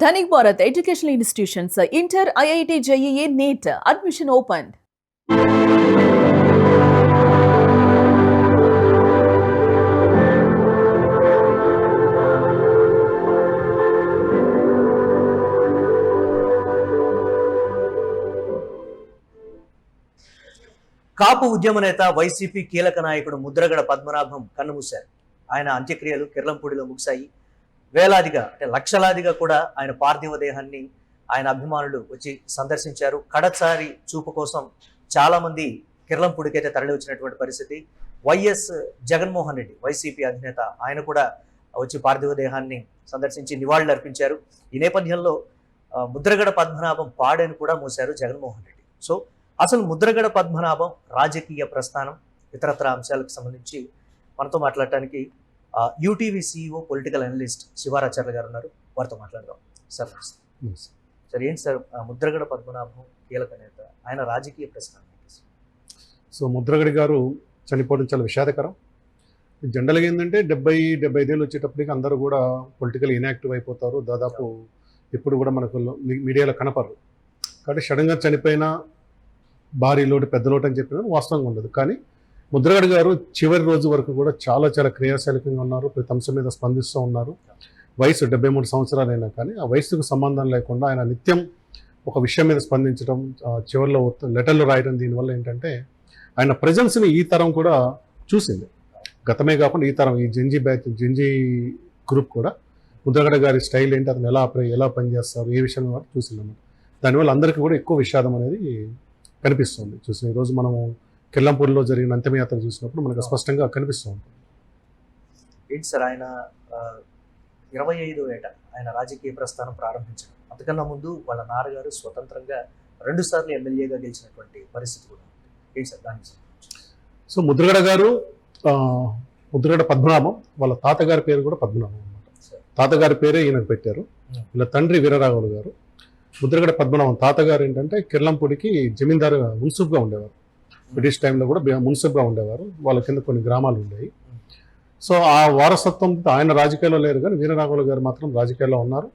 Dhanik Bharat Educational Institutions, Inter, IIT, JEE, NEET, admission opened. కాపు ఉద్యమ నేత YCP కీలక నాయకుడు ముద్రగడ పద్మనాభం కన్నుమూశారు. ఆయన అంత్యక్రియలు కిర్లంపూడిలో ముగిశాయి. వేలాదిగా అంటే లక్షలాదిగా కూడా ఆయన పార్థివ దేహాన్ని ఆయన అభిమానులు వచ్చి సందర్శించారు. కడసారి చూపు కోసం చాలా మంది కిర్లంపూడికైతే తరలి వచ్చినటువంటి పరిస్థితి. వైఎస్ జగన్మోహన్ రెడ్డి వైసీపీ అధినేత ఆయన కూడా వచ్చి పార్థివ దేహాన్ని సందర్శించి నివాళులు అర్పించారు. ఈ నేపథ్యంలో ముద్రగడ పద్మనాభం పాడేను కూడా మోశారు జగన్మోహన్ రెడ్డి. సో అసలు ముద్రగడ పద్మనాభం రాజకీయ ప్రస్థానం ఇతరత్ర అంశాలకు సంబంధించి మనతో మాట్లాడటానికి యూటీవీ CEO పొలిటికల్ అనలిస్ట్ శివారాచార్య గారు ఉన్నారు. వారితో మాట్లాడదాం. సార్ సార్ ఏంటి సార్ ముద్రగడ పద్మనాభం కీలక నేత, ఆయన రాజకీయ ప్రస్థానం? సో ముద్రగడ గారు చనిపోవడం చాలా విషాదకరం. జనరల్గా ఏంటంటే 70-75 ఏళ్ళు వచ్చేటప్పటికి అందరూ కూడా పొలిటికల్ ఇన్యాక్టివ్ అయిపోతారు. దాదాపు ఇప్పుడు కూడా మనకు మీడియాలో కనపడరు. కాబట్టి సడన్గా చనిపోయినా భారీ లోటు పెద్ద లోటు అని చెప్పిన వాస్తవంగా ఉండదు. కానీ ముద్రగడ గారు చివరి రోజు వరకు కూడా చాలా చాలా క్రియాశీలకంగా ఉన్నారు. ప్రతి అంశం మీద స్పందిస్తూ ఉన్నారు. వయసు 73 సంవత్సరాలైనా కానీ ఆ వయసుకు సంబంధం లేకుండా ఆయన నిత్యం ఒక విషయం మీద స్పందించడం, చివరిలో లెటర్లు రాయడం, దీనివల్ల ఏంటంటే ఆయన ప్రజెన్స్ని ఈ తరం కూడా చూసింది. గతమే కాకుండా ఈ తరం, ఈ జెంజీ గ్రూప్ కూడా ముద్రగడ గారి స్టైల్ ఏంటి, అతను ఎలా పనిచేస్తారు, ఏ విషయం కూడా చూసిందన్నమాట. దానివల్ల అందరికీ కూడా ఎక్కువ విషాదం అనేది కనిపిస్తుంది. చూసిన ఈరోజు మనము కిర్లంపూడిలో జరిగిన అంతిమయాత్ర చూసినప్పుడు మనకు స్పష్టంగా కనిపిస్తూ ఉంటుంది. ఏంటి సార్ ఆయన 25 ఏట ఆయన రాజకీయ ప్రస్థానం ప్రారంభించడం, అంతకన్నా ముందు వాళ్ళ నాన్నగారు స్వతంత్రంగా 2 సార్లు ఎమ్మెల్యేగా గెలిచినటువంటి పరిస్థితి కూడా ఉంది. ఏంటి సార్ దానికి? సో ముద్రగడ గారు ముద్రగడ పద్మనాభం, వాళ్ళ తాతగారి పేరు కూడా పద్మనాభం అన్నమాట. తాతగారి పేరే ఈయనకు పెట్టారు. వీళ్ళ తండ్రి వీరరాఘవులు గారు. ముద్రగడ పద్మనాభం తాతగారు ఏంటంటే కిర్లంపూడికి జమీందారు మున్సిప్గా ఉండేవారు. బ్రిటిష్ టైంలో కూడా మున్సిప్గా ఉండేవారు. వాళ్ళ కింద కొన్ని గ్రామాలు ఉండేవి. సో ఆ వారసత్వంతో ఆయన రాజకీయాల్లో లేరు, కానీ వీరరాఘవులు గారు మాత్రం రాజకీయాల్లో ఉన్నారు.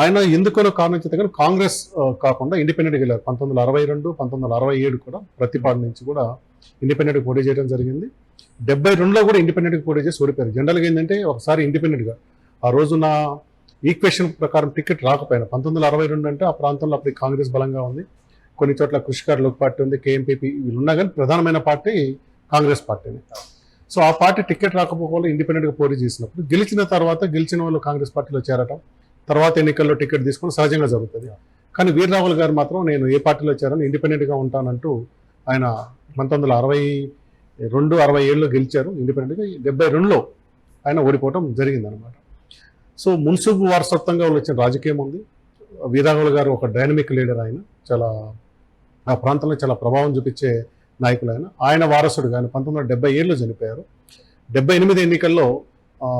ఆయన ఎందుకనో కారణం చేత కానీ కాంగ్రెస్ కాకుండా ఇండిపెండెంట్గా వెళ్ళారు. 1962, 1967 కూడా ప్రతిపాడు నుంచి కూడా ఇండిపెండెంట్గా పోటీ చేయడం జరిగింది. 72లో కూడా ఇండిపెండెంట్గా పోటీ చేసి ఓడిపోయారు. జనరల్గా ఏంటంటే ఒకసారి ఇండిపెండెంట్గా ఆ రోజున ఈక్వేషన్ ప్రకారం టికెట్ రాకపోయినా 1962 అంటే ఆ ప్రాంతంలో అప్పుడు కాంగ్రెస్ బలంగా ఉంది. కొన్ని చోట్ల కృషికార్ లోక్ పార్టీ ఉంది, KMPP వీళ్ళు ఉన్నా కానీ ప్రధానమైన పార్టీ కాంగ్రెస్ పార్టీని. సో ఆ పార్టీ టికెట్ రాకపోవడం ఇండిపెండెంట్గా పోటీ చేసినప్పుడు గెలిచిన వాళ్ళు కాంగ్రెస్ పార్టీలో చేరటం, తర్వాత ఎన్నికల్లో టికెట్ తీసుకుని సహజంగా జరుగుతుంది. కానీ వీరరాఘవులు గారు మాత్రం నేను ఏ పార్టీలో చేరాను, ఇండిపెండెంట్గా ఉంటానంటూ ఆయన 1962, 67లో గెలిచారు ఇండిపెండెంట్గా. 72లో ఆయన ఓడిపోవడం జరిగిందనమాట. సో మున్సిపు వారసత్వంగా వచ్చిన రాజకీయం ఉంది. వీరరాఘవులు గారు ఒక డైనమిక్ లీడర్. ఆయన చాలా ఆ ప్రాంతంలో చాలా ప్రభావం చూపించే నాయకులు. ఆయన వారసుడుగా ఆయన 1977లో చనిపోయారు. 78 ఎన్నికల్లో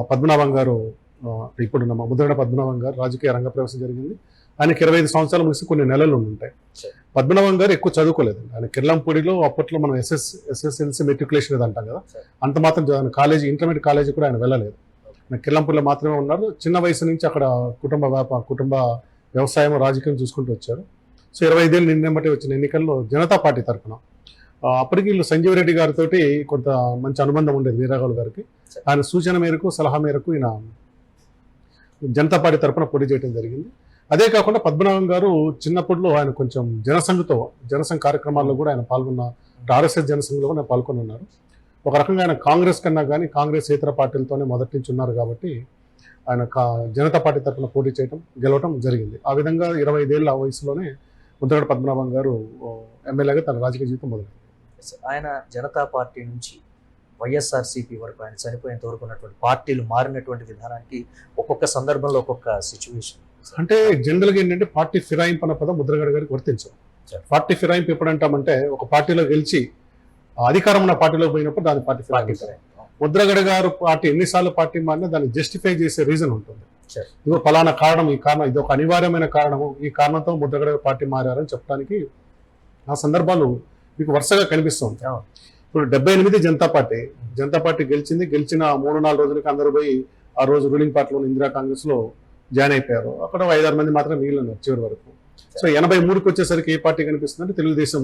పద్మనాభం గారు, ఇప్పుడు ముద్రగడ పద్మనాభం గారు రాజకీయ రంగప్రవేశం జరిగింది. ఆయనకి 25 సంవత్సరాలు ముగిసి కొన్ని నెలలు ఉంటాయి. పద్మనాభం గారు ఎక్కువ చదువుకోలేదు. ఆయన కిర్లంపూడిలో అప్పట్లో మనం SSLC మెట్రికులేషన్ ఏది అంటాం కదా, అంత మాత్రం కాలేజీ, ఇంటర్మీడియట్ కాలేజీ కూడా ఆయన వెళ్ళలేదు. కిర్లంపూడిలో మాత్రమే ఉన్నారు. చిన్న వయసు నుంచి అక్కడ కుటుంబ వ్యవసాయం, రాజకీయం చూసుకుంటూ వచ్చారు. సో 25 ఏళ్ళు నిన్నటి వచ్చిన ఎన్నికల్లో జనతా పార్టీ తరఫున అప్పటికి వీళ్ళు సంజీవ్ రెడ్డి గారితో కొంత మంచి అనుబంధం ఉండేది వీరరాఘవులు గారికి. ఆయన సూచన మేరకు, సలహా మేరకు ఈయన జనతా పార్టీ తరఫున పోటీ చేయడం జరిగింది. అదే కాకుండా పద్మనాభం గారు చిన్నప్పట్లో ఆయన కొంచెం జనసంఘ కార్యక్రమాల్లో కూడా ఆయన పాల్గొన్న, RSS జనసంఘంలో కూడా పాల్గొని ఉన్నారు. ఒక రకంగా ఆయన కాంగ్రెస్ కన్నా కానీ కాంగ్రెస్ ఇతర పార్టీలతోనే మొదటి నుంచి ఉన్నారు కాబట్టి ఆయన జనతా పార్టీ తరఫున పోటీ చేయడం, గెలవడం జరిగింది. ఆ విధంగా 25 ఏళ్ళ వయసులోనే ముద్రగడ పద్మనాభం గారు ఎమ్మెల్యేగా తన రాజకీయ జీవితం మొదలైంది. ఆయన జనతా పార్టీ నుంచి YSRCP వరకు ఆయన చనిపోయేంత వరకు ఉన్నటువంటి పార్టీలు మారినటువంటి విధానానికి ఒక్కొక్క సందర్భంలో ఒక్కొక్క సిచ్యువేషన్. అంటే జనరల్గా ఏంటంటే పార్టీ ఫిరాయింపు అన్న పదం ముద్రగడ గారికి వర్తించదు. పార్టీ ఫిరాయింపు ఎప్పుడంటామంటే ఒక పార్టీలో గెలిచి అధికారం ఉన్న పార్టీలో పోయినప్పుడు దాని పార్టీ ఫిరాయింపు. ముద్రగడ గారు పార్టీ ఎన్నిసార్లు పార్టీ మారినా దాన్ని జస్టిఫై చేసే రీజన్ ఉంటుంది. ఇదో ఫలానా కారణం, ఈ కారణం, ఇది ఒక అనివార్యమైన కారణము, ఈ కారణంతో ముద్రగడ పార్టీ మారారని చెప్పడానికి ఆ సందర్భాలు మీకు వరుసగా కనిపిస్తూ ఉంటాయి. ఇప్పుడు 78 జనతా పార్టీ గెలిచిన 3-4 రోజులకి అందరూ పోయి ఆ రోజు రూలింగ్ పార్టీలో ఇందిరా కాంగ్రెస్లో జాయిన్ అయిపోయారు. అక్కడ 5-6 మంది మాత్రం మిగిలినారు చివరి వరకు. సో 83కి వచ్చేసరికి ఏ పార్టీ కనిపిస్తుందంటే తెలుగుదేశం.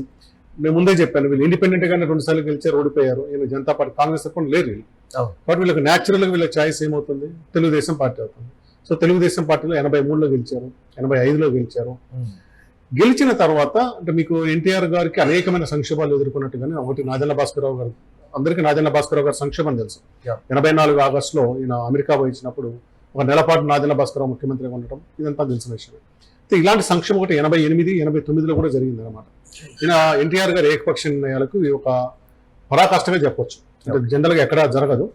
నేను ముందే చెప్పాను, వీళ్ళు ఇండిపెండెంట్ గానే 2 సార్లు గెలిచారు, ఓడిపోయారు. ఈయన జనతా పార్టీ, కాంగ్రెస్ తప్పని లేరు వీళ్ళు. కాబట్టి వీళ్ళకి న్యాచురల్ గా వీళ్ళ ఛాయిస్ ఏమవుతుంది, తెలుగుదేశం పార్టీ అవుతుంది. సో తెలుగుదేశం పార్టీలో 83లో గెలిచారు, 85లో గెలిచారు. గెలిచిన తర్వాత అంటే మీకు ఎన్టీఆర్ గారికి అనేకమైన సంక్షోభాలు ఎదుర్కొన్నట్టుగానే, ఒకటి నాదెండ్ల భాస్కరరావు గారు, అందరికీ నాదెండ్ల భాస్కరరావు గారి సంక్షోభం తెలుసు. 84 ఆగస్టులో ఈయన అమెరికా పోయించినప్పుడు ఒక నెలపాటు నాదెండ్ల భాస్కరరావు ముఖ్యమంత్రిగా ఉండటం ఇదంతా తెలిసిన విషయం. ఇలాంటి సంక్షోభం ఒకటి 88, 89లో కూడా జరిగింది అనమాట. ఈయన ఎన్టీఆర్ గారి ఏకపక్ష నిర్ణయాలకు ఒక పరాకాష్ఠగా చెప్పొచ్చు. అంటే జనరల్ గా ఎక్కడా జరగదు.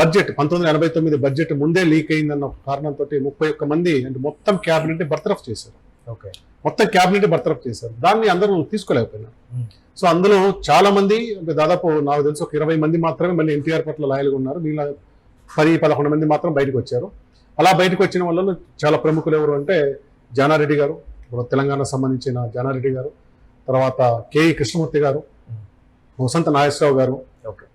బడ్జెట్ 1989 బడ్జెట్ ముందే లీక్ అయిందన్న కారణంతో 31 మంది అంటే మొత్తం క్యాబినెట్ ని బర్తరఫ్ చేశారు. మొత్తం క్యాబినెట్ బర్తరఫ్ చేశారు. దాన్ని అందరూ తీసుకోలేకపోయినారు. సో అందులో చాలా మంది అంటే దాదాపు నాకు తెలిసి ఒక 20 మంది మాత్రమే మళ్ళీ ఎన్టీఆర్ పట్ల లాయల్గా ఉన్నారు. మిగిలిన 10-11 మంది మాత్రం బయటకు వచ్చారు. అలా బయటకు వచ్చిన వాళ్ళలో చాలా ప్రముఖులు ఎవరు అంటే జానారెడ్డి గారు, ఇప్పుడు తెలంగాణకు సంబంధించిన జానారెడ్డి గారు, తర్వాత కేఈ కృష్ణమూర్తి గారు, వసంత నాగేశ్వరరావు గారు,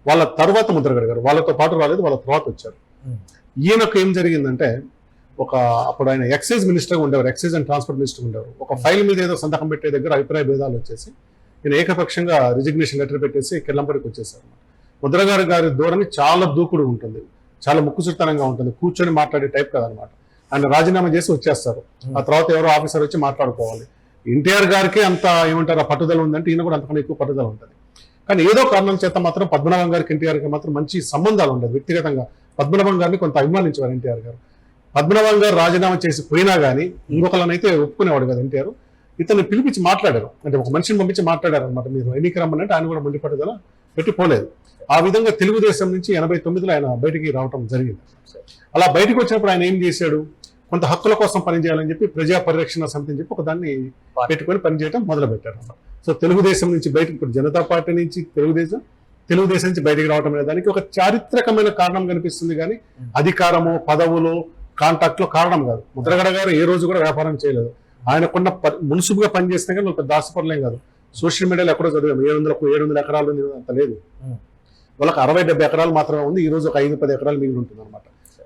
వాళ్ళ తర్వాత ముద్రగడ గారు. వాళ్ళతో పాటు రాలేదు, వాళ్ళ తర్వాత వచ్చారు. ఈయనకు ఏం జరిగిందంటే అప్పుడు ఆయన ఎక్సైజ్ మినిస్టర్గా ఉండేవారు, ఎక్సైజ్ అండ్ ట్రాన్స్పోర్ట్ మినిస్టర్ ఉండేవారు. ఒక ఫైల్ మీద ఏదో సంతకం పెట్టే దగ్గర అభిప్రాయ భేదాలు వచ్చేసి ఈయన ఏకపక్షంగా రిజిగ్నేషన్ లెటర్ పెట్టేసి కిర్లంపూడికి వచ్చేసారు. ముద్రగడ గారి ధోరణి చాలా దూకుడు ఉంటుంది, చాలా ముక్కుసుతనంగా ఉంటుంది, కూర్చొని మాట్లాడే టైప్ కదనమాట. ఆయన రాజీనామా చేసి వచ్చేస్తారు. ఆ తర్వాత ఎవరో ఆఫీసర్ వచ్చి మాట్లాడుకోవాలి. ఎన్టీఆర్ గారికి అంత ఏమంటారు పట్టుదల ఉందంటే ఈయన కూడా అంతకన్నా ఎక్కువ పట్టుదల ఉంటుంది. కానీ ఏదో కారణం చేత మాత్రం పద్మనాభం గారికి ఎన్టీఆర్ గారికి మాత్రం మంచి సంబంధాలు ఉండదు. వ్యక్తిగతంగా పద్మనాభం గారిని కొంత అభిమానించేవారు ఎన్టీఆర్ గారు. పద్మనాభం గారు రాజీనామా చేసి పోయినా కానీ ఇంకొకళ్ళనైతే ఒప్పుకునేవాడు కదా ఎన్టీఆర్. ఇతన్ని పిలిపించి మాట్లాడారు, అంటే ఒక మనిషిని పంపించి మాట్లాడారు అనమాట. మీరు ఎన్నిక రమ్మనంటే ఆయన కూడా మండి పట్టుదల పెట్టి పోలేదు. ఆ విధంగా తెలుగుదేశం నుంచి 89లో ఆయన బయటికి రావడం జరిగింది. అలా బయటకు వచ్చినప్పుడు ఆయన ఏం చేశాడు, కొంత హక్కుల కోసం పనిచేయాలని చెప్పి ప్రజా పరిరక్షణ సమితి అని చెప్పి ఒక దాన్ని పెట్టుకొని పనిచేయడం మొదలు పెట్టారు అన్నమాట. సో తెలుగుదేశం నుంచి బయటకు, ఇప్పుడు జనతా పార్టీ నుంచి తెలుగుదేశం నుంచి బయటకు రావడం అనే దానికి ఒక చారిత్రకమైన కారణం కనిపిస్తుంది. కానీ అధికారము, పదవులు, కాంటాక్ట్ లో కారణం కాదు. ముద్రగడ గారు ఏ రోజు కూడా వ్యాపారం చేయలేదు. ఆయనకున్న మున్సిపుగా పనిచేసినా కానీ ఒక దాసపడలేం కాదు. సోషల్ మీడియాలో ఎక్కడో చదివాము 700 ఎకరాలు అంత లేదు, వాళ్ళకి 60-70 ఎకరాలు మాత్రమే ఉంది. ఈ రోజు ఒక 5-10 ఎకరాలు మిగిలి ఉంటుంది అనమాట.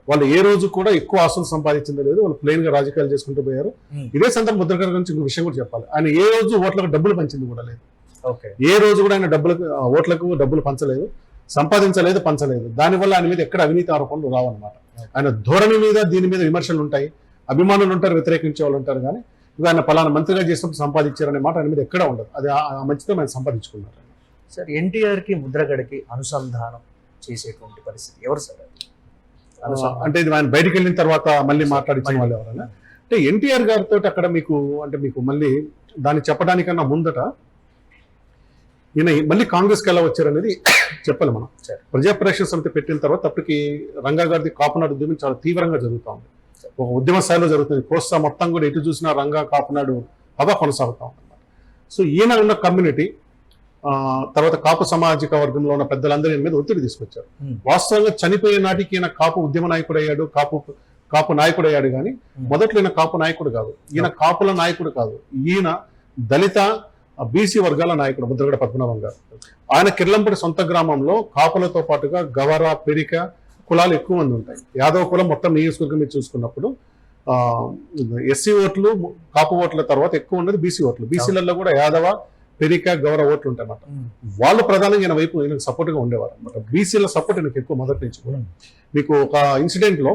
వాళ్ళు ఏ రోజు కూడా ఎక్కువ ఆస్తులు సంపాదించింది లేదు, వాళ్ళు ప్లెయిన్ గా రాజకీయాలు చేసుకుంటూ పోయారు. ఇదే సందర్భం ముద్రగడ గురించి ఇంకో విషయం కూడా చెప్పాలి. ఆయన ఏ రోజు ఓట్లకు డబ్బులు పంచింది కూడా లేదు. ఏ రోజు కూడా ఆయన ఓట్లకు డబ్బులు పంచలేదు, సంపాదించలేదు, పంచలేదు. దానివల్ల ఆయన మీద ఎక్కడ అవినీతి ఆరోపణలు రావన్నమాట. ఆయన ధోరణి మీద దీని మీద విమర్శలు ఉంటాయి, అభిమానులు ఉంటారు, వ్యతిరేకించే వాళ్ళు ఉంటారు. కానీ ఇవి ఆయన పలానా మంత్రిగా చేసినప్పుడు సంపాదించారనే మాట ఆయన మీద ఎక్కడా ఉండదు. అది ఆ మంచితో ఆయన సంపాదించుకున్నారు. సార్ ఎన్టీఆర్ కి ముద్రగడకి అనుసంధానం చేసేటువంటి పరిస్థితి ఎవరు సార్? అంటే ఇది ఆయన బయటకు వెళ్ళిన తర్వాత మళ్ళీ మాట్లాడించిన వాళ్ళు ఎవరైనా అంటే ఎన్టీఆర్ గారితో అక్కడ మీకు మళ్ళీ దాన్ని చెప్పడానికన్నా ముందట ఈయన మళ్ళీ కాంగ్రెస్కి ఎలా వచ్చారనేది చెప్పాలి మనం. ప్రజా పరిరక్షణ సమితి పెట్టిన తర్వాత అప్పటికి రంగా గారిది కాపునాడు ఉద్యమం చాలా తీవ్రంగా జరుగుతూ ఉంది. ఒక ఉద్యమ స్థాయిలో జరుగుతుంది. కోస్తా మొత్తం కూడా ఎటు చూసినా రంగా కాపునాడు హవా కొనసాగుతూ ఉంది అన్నమాట. సో ఈయన ఉన్న కమ్యూనిటీ తర్వాత కాపు సామాజిక వర్గంలో ఉన్న పెద్దలందరూ మీద ఒత్తిడి తీసుకొచ్చారు. వాస్తవంగా చనిపోయే నాటికి ఈయన కాపు ఉద్యమ నాయకుడు అయ్యాడు, కాపు నాయకుడు అయ్యాడు. కానీ మొదట్లో ఈయన కాపు నాయకుడు కాదు, ఈయన కాపుల నాయకుడు కాదు, ఈయన దళిత బీసీ వర్గాల నాయకుడు ముద్రగడ పద్మనాభం గారు. ఆయన కిర్లంపూడి సొంత గ్రామంలో కాపులతో పాటుగా గవర, పెరిక కులాలు ఎక్కువ మంది ఉంటాయి. యాదవ కులం మొత్తం నియోజకవర్గం మీద చూసుకున్నప్పుడు ఎస్సీ ఓట్లు, కాపు ఓట్ల తర్వాత ఎక్కువ ఉన్నది బీసీ ఓట్లు. బీసీలలో కూడా యాదవ, పెరిక, గౌర ఓట్లు ఉంటాయి అన్నమాట. వాళ్ళు ప్రధానంగా ఈయన వైపు ఈయనకు సపోర్ట్ గా ఉండేవారు అనమాట. బీసీల సపోర్ట్ ఈయనకు ఎక్కువ మొదటి నుంచి కూడా. మీకు ఒక ఇన్సిడెంట్ లో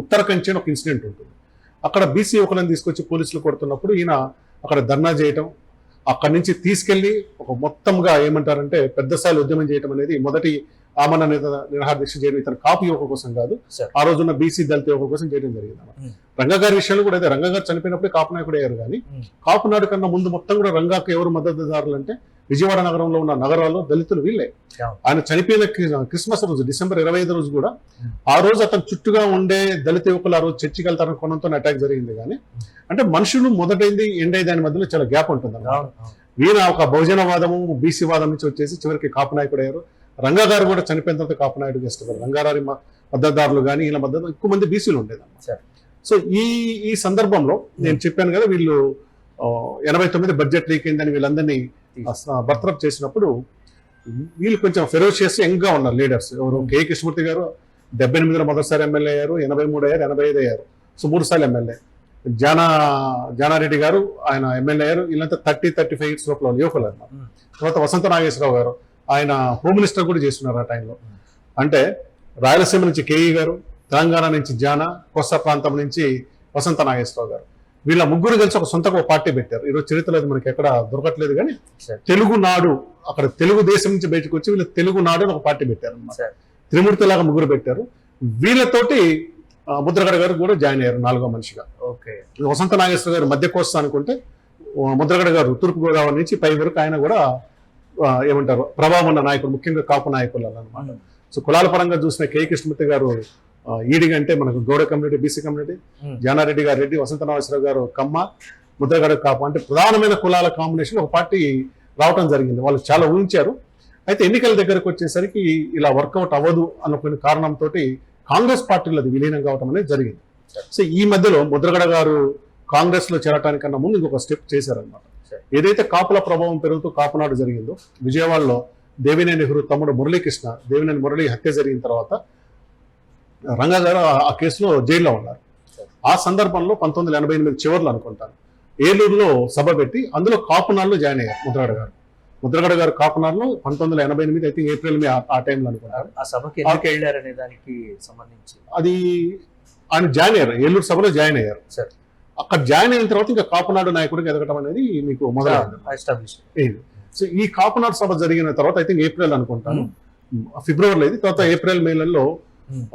ఉత్తరకంచి ఒక ఇన్సిడెంట్ ఉంటుంది. అక్కడ బీసీ యువకులను తీసుకొచ్చి పోలీసులు కొడుతున్నప్పుడు ఈయన అక్కడ ధర్నా చేయటం, అక్కడి నుంచి తీసుకెళ్లి ఒక మొత్తంగా ఏమంటారంటే పెద్ద స్థాయిలో ఉద్యమం చేయడం అనేది మొదటి ఆమరణ నిరాహార దీక్ష చేయడం ఇతను కాపు యువకుల కోసం కాదు, ఆ రోజున్న బీసీ దళిత యువకుల కోసం చేయడం జరిగింది. రంగా గారి విషయంలో కూడా అదే. రంగా గారు చనిపోయినప్పుడే కాపు నాయకుడు అయ్యారు. కానీ కాపునాడు కన్నా ముందు మొత్తం కూడా రంగాకు ఎవరు మద్దతుదారులు అంటే విజయవాడ నగరంలో ఉన్న నగరాల్లో దళితులు వీళ్ళే. ఆయన చనిపోయిన క్రిస్మస్ రోజు డిసెంబర్ 25 రోజు కూడా ఆ రోజు అతను చుట్టుగా ఉండే దళిత యువకులు ఆ రోజు చర్చికి వెళ్తారని కొనంతో అటాక్ జరిగింది. కానీ అంటే మనుషులు మొదటైంది ఎండై దాని మధ్యలో చాలా గ్యాప్ ఉంటుంది అన్నమాట. వీణ ఒక బహుజనవాదము బీసీ వాదం నుంచి వచ్చేసి చివరికి కాపు నాయకుడు అయ్యారు. రంగా గారు కూడా చనిపోయిన తర్వాత కాపు నాయుడు ఇష్టపడారు. రంగారారి మద్దతుదారులు కానీ ఇలా మద్దతు ఎక్కువ మంది బీసీలు ఉండేదన్నమాట. సో ఈ సందర్భంలో నేను చెప్పాను కదా, వీళ్ళు 89 బడ్జెట్ లీక్ అయిందని వీళ్ళందరినీ బర్తరఫ్ చేసినప్పుడు వీళ్ళు కొంచెం ఫెరోషియస్ యంగ్ గా ఉన్నారు లీడర్స్. ఎవరు కేఈ కృష్ణమూర్తి గారు, 78లో మొదటిసారి ఎమ్మెల్యే అయ్యారు, 83 అయ్యారు, 85 అయ్యారు. సో 3 సార్లు ఎమ్మెల్యే. జానారెడ్డి గారు ఆయన ఎమ్మెల్యే అయ్యారు. వీళ్ళంతా 30-35 ఇయర్స్ లోపల యువకులు అన్నమాట. తర్వాత వసంత నాగేశ్వరరావు గారు ఆయన హోమ్ మినిస్టర్ కూడా చేస్తున్నారు ఆ టైంలో. అంటే రాయలసీమ నుంచి కేఈ గారు, తెలంగాణ నుంచి కోస్తా ప్రాంతం నుంచి వసంత నాగేశ్వరరావు గారు, వీళ్ళ ముగ్గురు కలిసి ఒక సొంతగా ఒక పార్టీ పెట్టారు. ఈరోజు చరిత్రలో అది మనకి ఎక్కడ దొరకట్లేదు. కానీ తెలుగునాడు, అక్కడ తెలుగుదేశం నుంచి బయటకు వచ్చి వీళ్ళు తెలుగునాడు అని ఒక పార్టీ పెట్టారు అన్నమాట. త్రిమూర్తిలాగా ముగ్గురు పెట్టారు. వీళ్ళతోటి ముద్రగడ గారు కూడా జాయిన్ అయ్యారు 4వ మనిషిగా. వసంత నాగేశ్వర గారు మధ్య కోస్తా అనుకుంటే, ముద్రగడ గారు తూర్పు గోదావరి నుంచి పై వరకు ఆయన కూడా ఏమంటారు ప్రభావం ఉన్న నాయకుడు, ముఖ్యంగా కాపు నాయకులు అన్నమాట. సో కులాల పరంగా చూసిన కె కృష్ణమూర్తి గారు ఈడిగ అంటే మనకు Gowda community, BC community, Janareddy గారు రెడ్డి, వసంత నాగేశ్వరరావు గారు కమ్మ, ముద్రగడ కాపు, అంటే ప్రధానమైన కులాల కాంబినేషన్ ఒక పార్టీ రావటం జరిగింది. వాళ్ళు చాలా ఊహించారు. అయితే ఎన్నికల దగ్గరకు వచ్చేసరికి ఇలా వర్కౌట్ అవ్వదు అనుకునే కారణంతో కాంగ్రెస్ పార్టీలో అది విలీనం కావటం అనేది జరిగింది. సో ఈ మధ్యలో ముద్రగడ గారు కాంగ్రెస్ లో చేరటానికన్నా ముందు ఇంకొక స్టెప్ చేశారనమాట. ఏదైతే కాపుల ప్రభావం పెరుగుతూ కాపునాడు జరిగిందో, విజయవాడలో దేవినేని నెహ్రూ తమ్ముడు మురళీకృష్ణ, దేవినేని మురళి హత్య జరిగిన తర్వాత రంగా గారు ఆ కేసులో జైల్లో ఉన్నారు. ఆ సందర్భంలో 1988 చివర్లో అనుకుంటాను ఏలూరులో సభ పెట్టి అందులో కాపునాడులో జాయిన్ అయ్యారు ముద్రగడ గారు కాపునాడులో 1988 అయితే ఏప్రిల్ ఆ టైంలో అనుకుంటారు. ఆ సభకి ఎందుకు వెళ్ళారనే దానికి సంబంధించి అది ఆయన జాయిన్ అయ్యారు, ఏలూరు సభలో జాయిన్ అయ్యారు. అక్కడ జాయిన్ అయిన తర్వాత ఇంకా కాపునాడు నాయకుడికి ఎదగటం అనేది మీకు మొదలైంది. సో ఈ కాపునాడు సభ జరిగిన తర్వాత అయితే ఏప్రిల్ అనుకుంటాను, ఫిబ్రవరిలో ఇది, తర్వాత ఏప్రిల్ మేలలో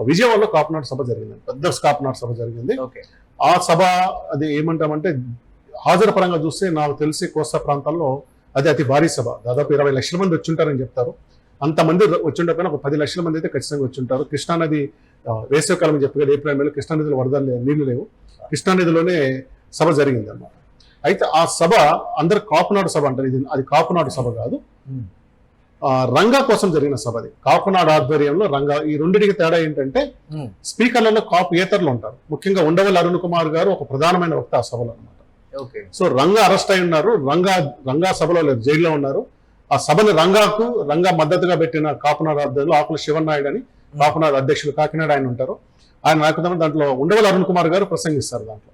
విజయవాడలో కాపునాడు సభ జరిగింది, పెద్ద కాపునాడు సభ జరిగింది. ఆ సభ అది ఏమంటామంటే హాజరు పరంగా చూస్తే నాకు తెలిసి కోస్తా ప్రాంతాల్లో అది అతి భారీ సభ, దాదాపు 20 లక్షల మంది వచ్చుంటారని చెప్తారు. అంతమంది వచ్చుండకపోయినా ఒక 10 లక్షల మంది అయితే ఖచ్చితంగా వచ్చుంటారు. కృష్ణానది వేసవికాలం చెప్పి కదా, ఏప్రిల్ మేలో కృష్ణానదిలో వరదలు నీళ్లు లేవు, కృష్ణానదిలోనే సభ జరిగింది అన్నమాట. అయితే ఆ సభ అందరు కాపునాడు సభ అంటారు, ఇది అది కాపునాడు సభ కాదు, రంగా కోసం జరిగిన సభ. అది కాపునాడు ఆధ్వర్యంలో రంగా. ఈ రెండింటికి తేడా ఏంటంటే స్పీకర్లలో కాపు ఏతరులు ఉంటారు. ముఖ్యంగా ఉండవల్లి అరుణ్ కుమార్ గారు ఒక ప్రధానమైన వక్త ఆ సభలో అనమాట. సో రంగా అరెస్ట్ అయి ఉన్నారు, రంగా సభలో లేదు, జైల్లో ఉన్నారు. ఆ సభని రంగా మద్దతుగా పెట్టిన కాపునాడు ఆధ్వర్యంలో ఆకుల శివనాయుడు అని కాపునాడు అధ్యక్షులు కాకినాడ ఆయన ఉంటారు. ఆయన నాయకత్వం దాంట్లో ఉండవల్లి అరుణ్ కుమార్ గారు ప్రసంగిస్తారు దాంట్లో.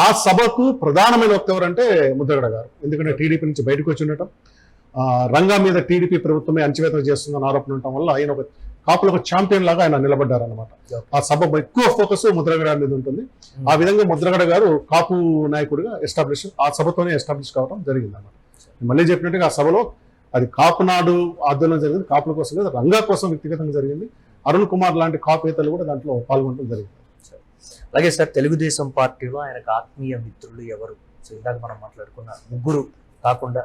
ఆ సభకు ప్రధానమైన వక్త ఎవరంటే ముద్రగడ గారు. ఎందుకంటే టీడీపీ నుంచి బయటకు వచ్చి ఉండటం, రంగా మీద టీడీపీ ప్రభుత్వమే అణచివేత చేస్తుందని ఆరోపణ ఉండటం వల్ల ఆయన ఒక కాపులకు ఛాంపియన్ లాగా ఆయన నిలబడ్డారు అనమాట. ఆ సభ ఎక్కువ ఫోకస్ ముద్రగడ మీద ఉంటుంది. ఆ విధంగా ముద్రగడ గారు కాపు నాయకుడిగా ఆ సభతోనే ఎస్టాబ్లిష్ కావడం జరిగింది అన్నమాట. మళ్ళీ చెప్పినట్టుగా ఆ సభలో అది కాపునాడు ఆధ్వర్యంలో జరిగింది, కాపుల కోసం కదా, రంగా కోసం వ్యక్తిగతంగా జరిగింది. అరుణ్ కుమార్ లాంటి కాపేతలు కూడా దాంట్లో పాల్గొనడం జరిగింది. అలాగే సార్, తెలుగుదేశం పార్టీలో ఆయనకు ఆత్మీయ మిత్రులు ఎవరు? సో ఇందాక మనం మాట్లాడుకున్న ముగ్గురు కాకుండా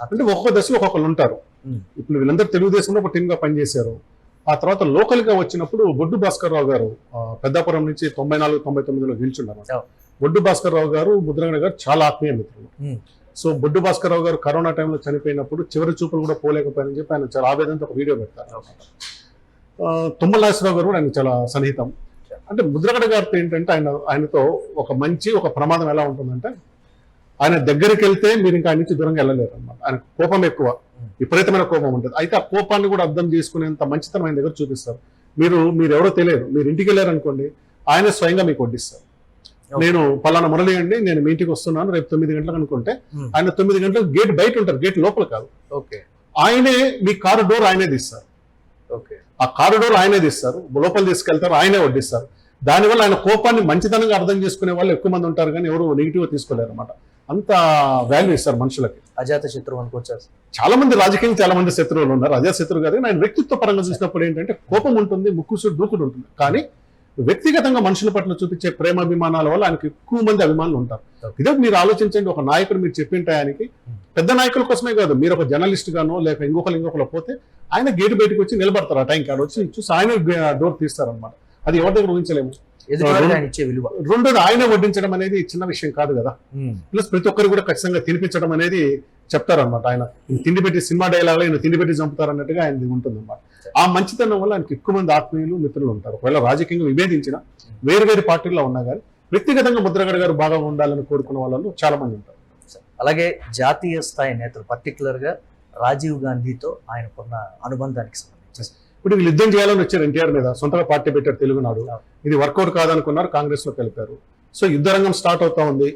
అంటే ఒక్కొక్క దశలో ఒక్కొక్కరు ఉంటారు. ఇప్పుడు వీళ్ళందరూ తెలుగుదేశంలో ఒక టీమ్ గా పనిచేశారు. ఆ తర్వాత లోకల్ గా వచ్చినప్పుడు బొడ్డు భాస్కర్ రావు గారు పెద్దాపురం నుంచి 94-99లో గెలిచున్నారు. బొడ్డు భాస్కర్ రావు గారు ముద్రగడ గారు చాలా ఆత్మీయ మిత్రులు. సో బొడ్డు భాస్కర్ రావు గారు కరోనా టైంలో చనిపోయినప్పుడు చివరి చూపులు కూడా పోలేకపోయారని చెప్పి ఆయన చాలా ఆవేదనతో ఒక వీడియో పెడతారు. తుమ్మల నాగేశ్వరరావు గారు కూడా ఆయన చాలా సన్నిహితం. అంటే ముద్రగడ గారితో ఏంటంటే ఆయనతో ఒక ప్రమాదం ఎలా ఉంటుందంటే, ఆయన దగ్గరికి వెళ్తే మీరు ఇంకా ఆయన నుంచి దూరంగా వెళ్ళలేరు అనమాట. ఆయన కోపం ఎక్కువ, విపరీతమైన కోపం ఉంటుంది. అయితే ఆ కోపాన్ని కూడా అర్థం చేసుకునేంత మంచితనం ఆయన దగ్గర చూపిస్తారు. మీరు ఎవరో తెలియదు, మీరు ఇంటికి వెళ్ళారనుకోండి, ఆయన స్వయంగా మీకు వడ్డిస్తారు. నేను పలానా మురళి అండి, నేను మీ ఇంటికి వస్తున్నాను రేపు 9 గంటలకు అనుకుంటే, ఆయన 9 గంటలకు గేట్ బయట ఉంటారు, గేట్ లోపల కాదు. ఆయనే మీ కారు డోర్ ఆయనే తీస్తారు, ఆ కారిడోర్ ఆయనే తీస్తారు, లోపల తీసుకెళ్తారు, ఆయనే వడ్డిస్తారు. దానివల్ల ఆయన కోపాన్ని మంచితనంగా అర్థం చేసుకునే వాళ్ళు ఎక్కువ మంది ఉంటారు, కానీ ఎవరు నెగిటివ్ గా తీసుకోలేరు అనమాట. అంత వాల్యూ ఇస్తారు మనుషులకి. అజాత శత్రువు అనుకోవచ్చు. చాలా మంది రాజకీయంగా చాలా మంది శత్రువులు ఉన్నారు, అజాత శత్రువు కాదు. ఆయన వ్యక్తిత్వ పరంగా చూసినప్పుడు ఏంటంటే కోపం ఉంటుంది, ముక్కుసూడు దూకుడు ఉంటుంది, కానీ వ్యక్తిగతంగా మనుషుల పట్ల చూపించే ప్రేమాభిమానాల వల్ల ఆయనకు ఎక్కువ మంది అభిమానులు ఉంటారు. ఇదే మీరు ఆలోచించండి, ఒక నాయకుడు మీరు చెప్పిన టయానికి పెద్ద నాయకుల కోసమే కాదు, మీరు ఒక జర్నలిస్ట్ గానో లేక ఇంకొకరు పోతే ఆయన గేటు బయటకు వచ్చి నిలబడతారు. ఆ టైంకి వచ్చి చూసి ఆయన డోర్ తీస్తారనమాట. అది ఎవరి దగ్గర ఊహించలేము. రెండోది ఆయన వడ్డించడం అనేది చిన్న విషయం కాదు కదా. ప్లస్ ప్రతి ఒక్కరు కూడా ఖచ్చితంగా తినిపించడం అనేది చెప్తారనమాట. ఆయన తిండి పెట్టి సినిమా డైలాగ్ ఆయన తిండి పెట్టి చంపుతారు అన్నట్టుగా ఆయన ఉంటుంది అనమాట. ఆ మంచితనం వల్ల ఆయనకి ఎక్కువ మంది ఆత్మీయులు మిత్రులు ఉంటారు. ఒకవేళ రాజకీయంగా విభేదించిన వేరు పార్టీల్లో ఉన్నా కానీ వ్యక్తిగతంగా ముద్రగడ గారు బాగా ఉండాలని కోరుకున్న వాళ్ళు చాలా మంది ఉంటారు. అలాగే జాతీయ స్థాయి నేతలు, పర్టికులర్ గా రాజీవ్ గాంధీతో ఆయనకున్న అనుబంధానికి సంబంధించి ఇప్పుడు వీళ్ళు యుద్ధం చేయాలని వచ్చారు ఎన్టీఆర్ మీద, సొంతగా పార్టీ పెట్టారు తెలుగునాడు. ఇది వర్కౌట్ కాదనుకున్నారు, కాంగ్రెస్ లో కలిపారు. సో యుద్ధ రంగం స్టార్ట్ అవుతా ఉంది.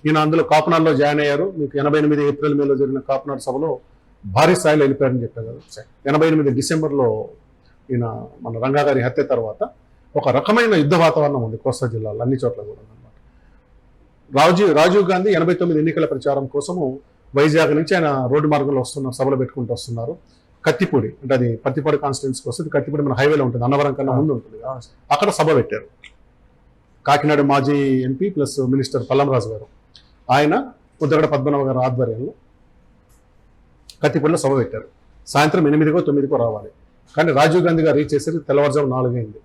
ఈయన అందులో కాపునాడులో జాయిన్ అయ్యారు. మీకు 88 ఏప్రిల్ మేలో జరిగిన కాపునాడు సభలో భారీ స్థాయిలో వెళ్ళిపోయారని చెప్పారు కదా. 88 డిసెంబర్లో ఈయన మన రంగా గారి హత్య తర్వాత ఒక రకమైన యుద్ధ వాతావరణం ఉంది కోస్తా జిల్లాలో అన్ని చోట్ల కూడా అనమాట. రాజీవ్ గాంధీ 89 ఎన్నికల ప్రచారం కోసము వైజాగ్ నుంచి ఆయన రోడ్డు మార్గంలో వస్తున్న సభలు పెట్టుకుంటూ వస్తున్నారు. కత్తిపూడి అంటే అది పత్తిపాడు కాన్స్టిట్యున్సీకి వస్తుంది. కత్తిపూడి మన హైవేలో ఉంటుంది, అన్నవరం కన్నా ముందు ఉంటుంది. అక్కడ సభ పెట్టారు. కాకినాడ మాజీ ఎంపీ ప్లస్ మినిస్టర్ పల్లంరాజు గారు, ఆయన ముద్రగడ పద్మనాభ గారు ఆధ్వర్యంలో కత్తిపూడిలో సభ పెట్టారు. సాయంత్రం 8కో 9కో రావాలి. కానీ రాజీవ్ గాంధీ గారు రీచ్ చేసేది తెల్లవారుజాము 4 అయింది.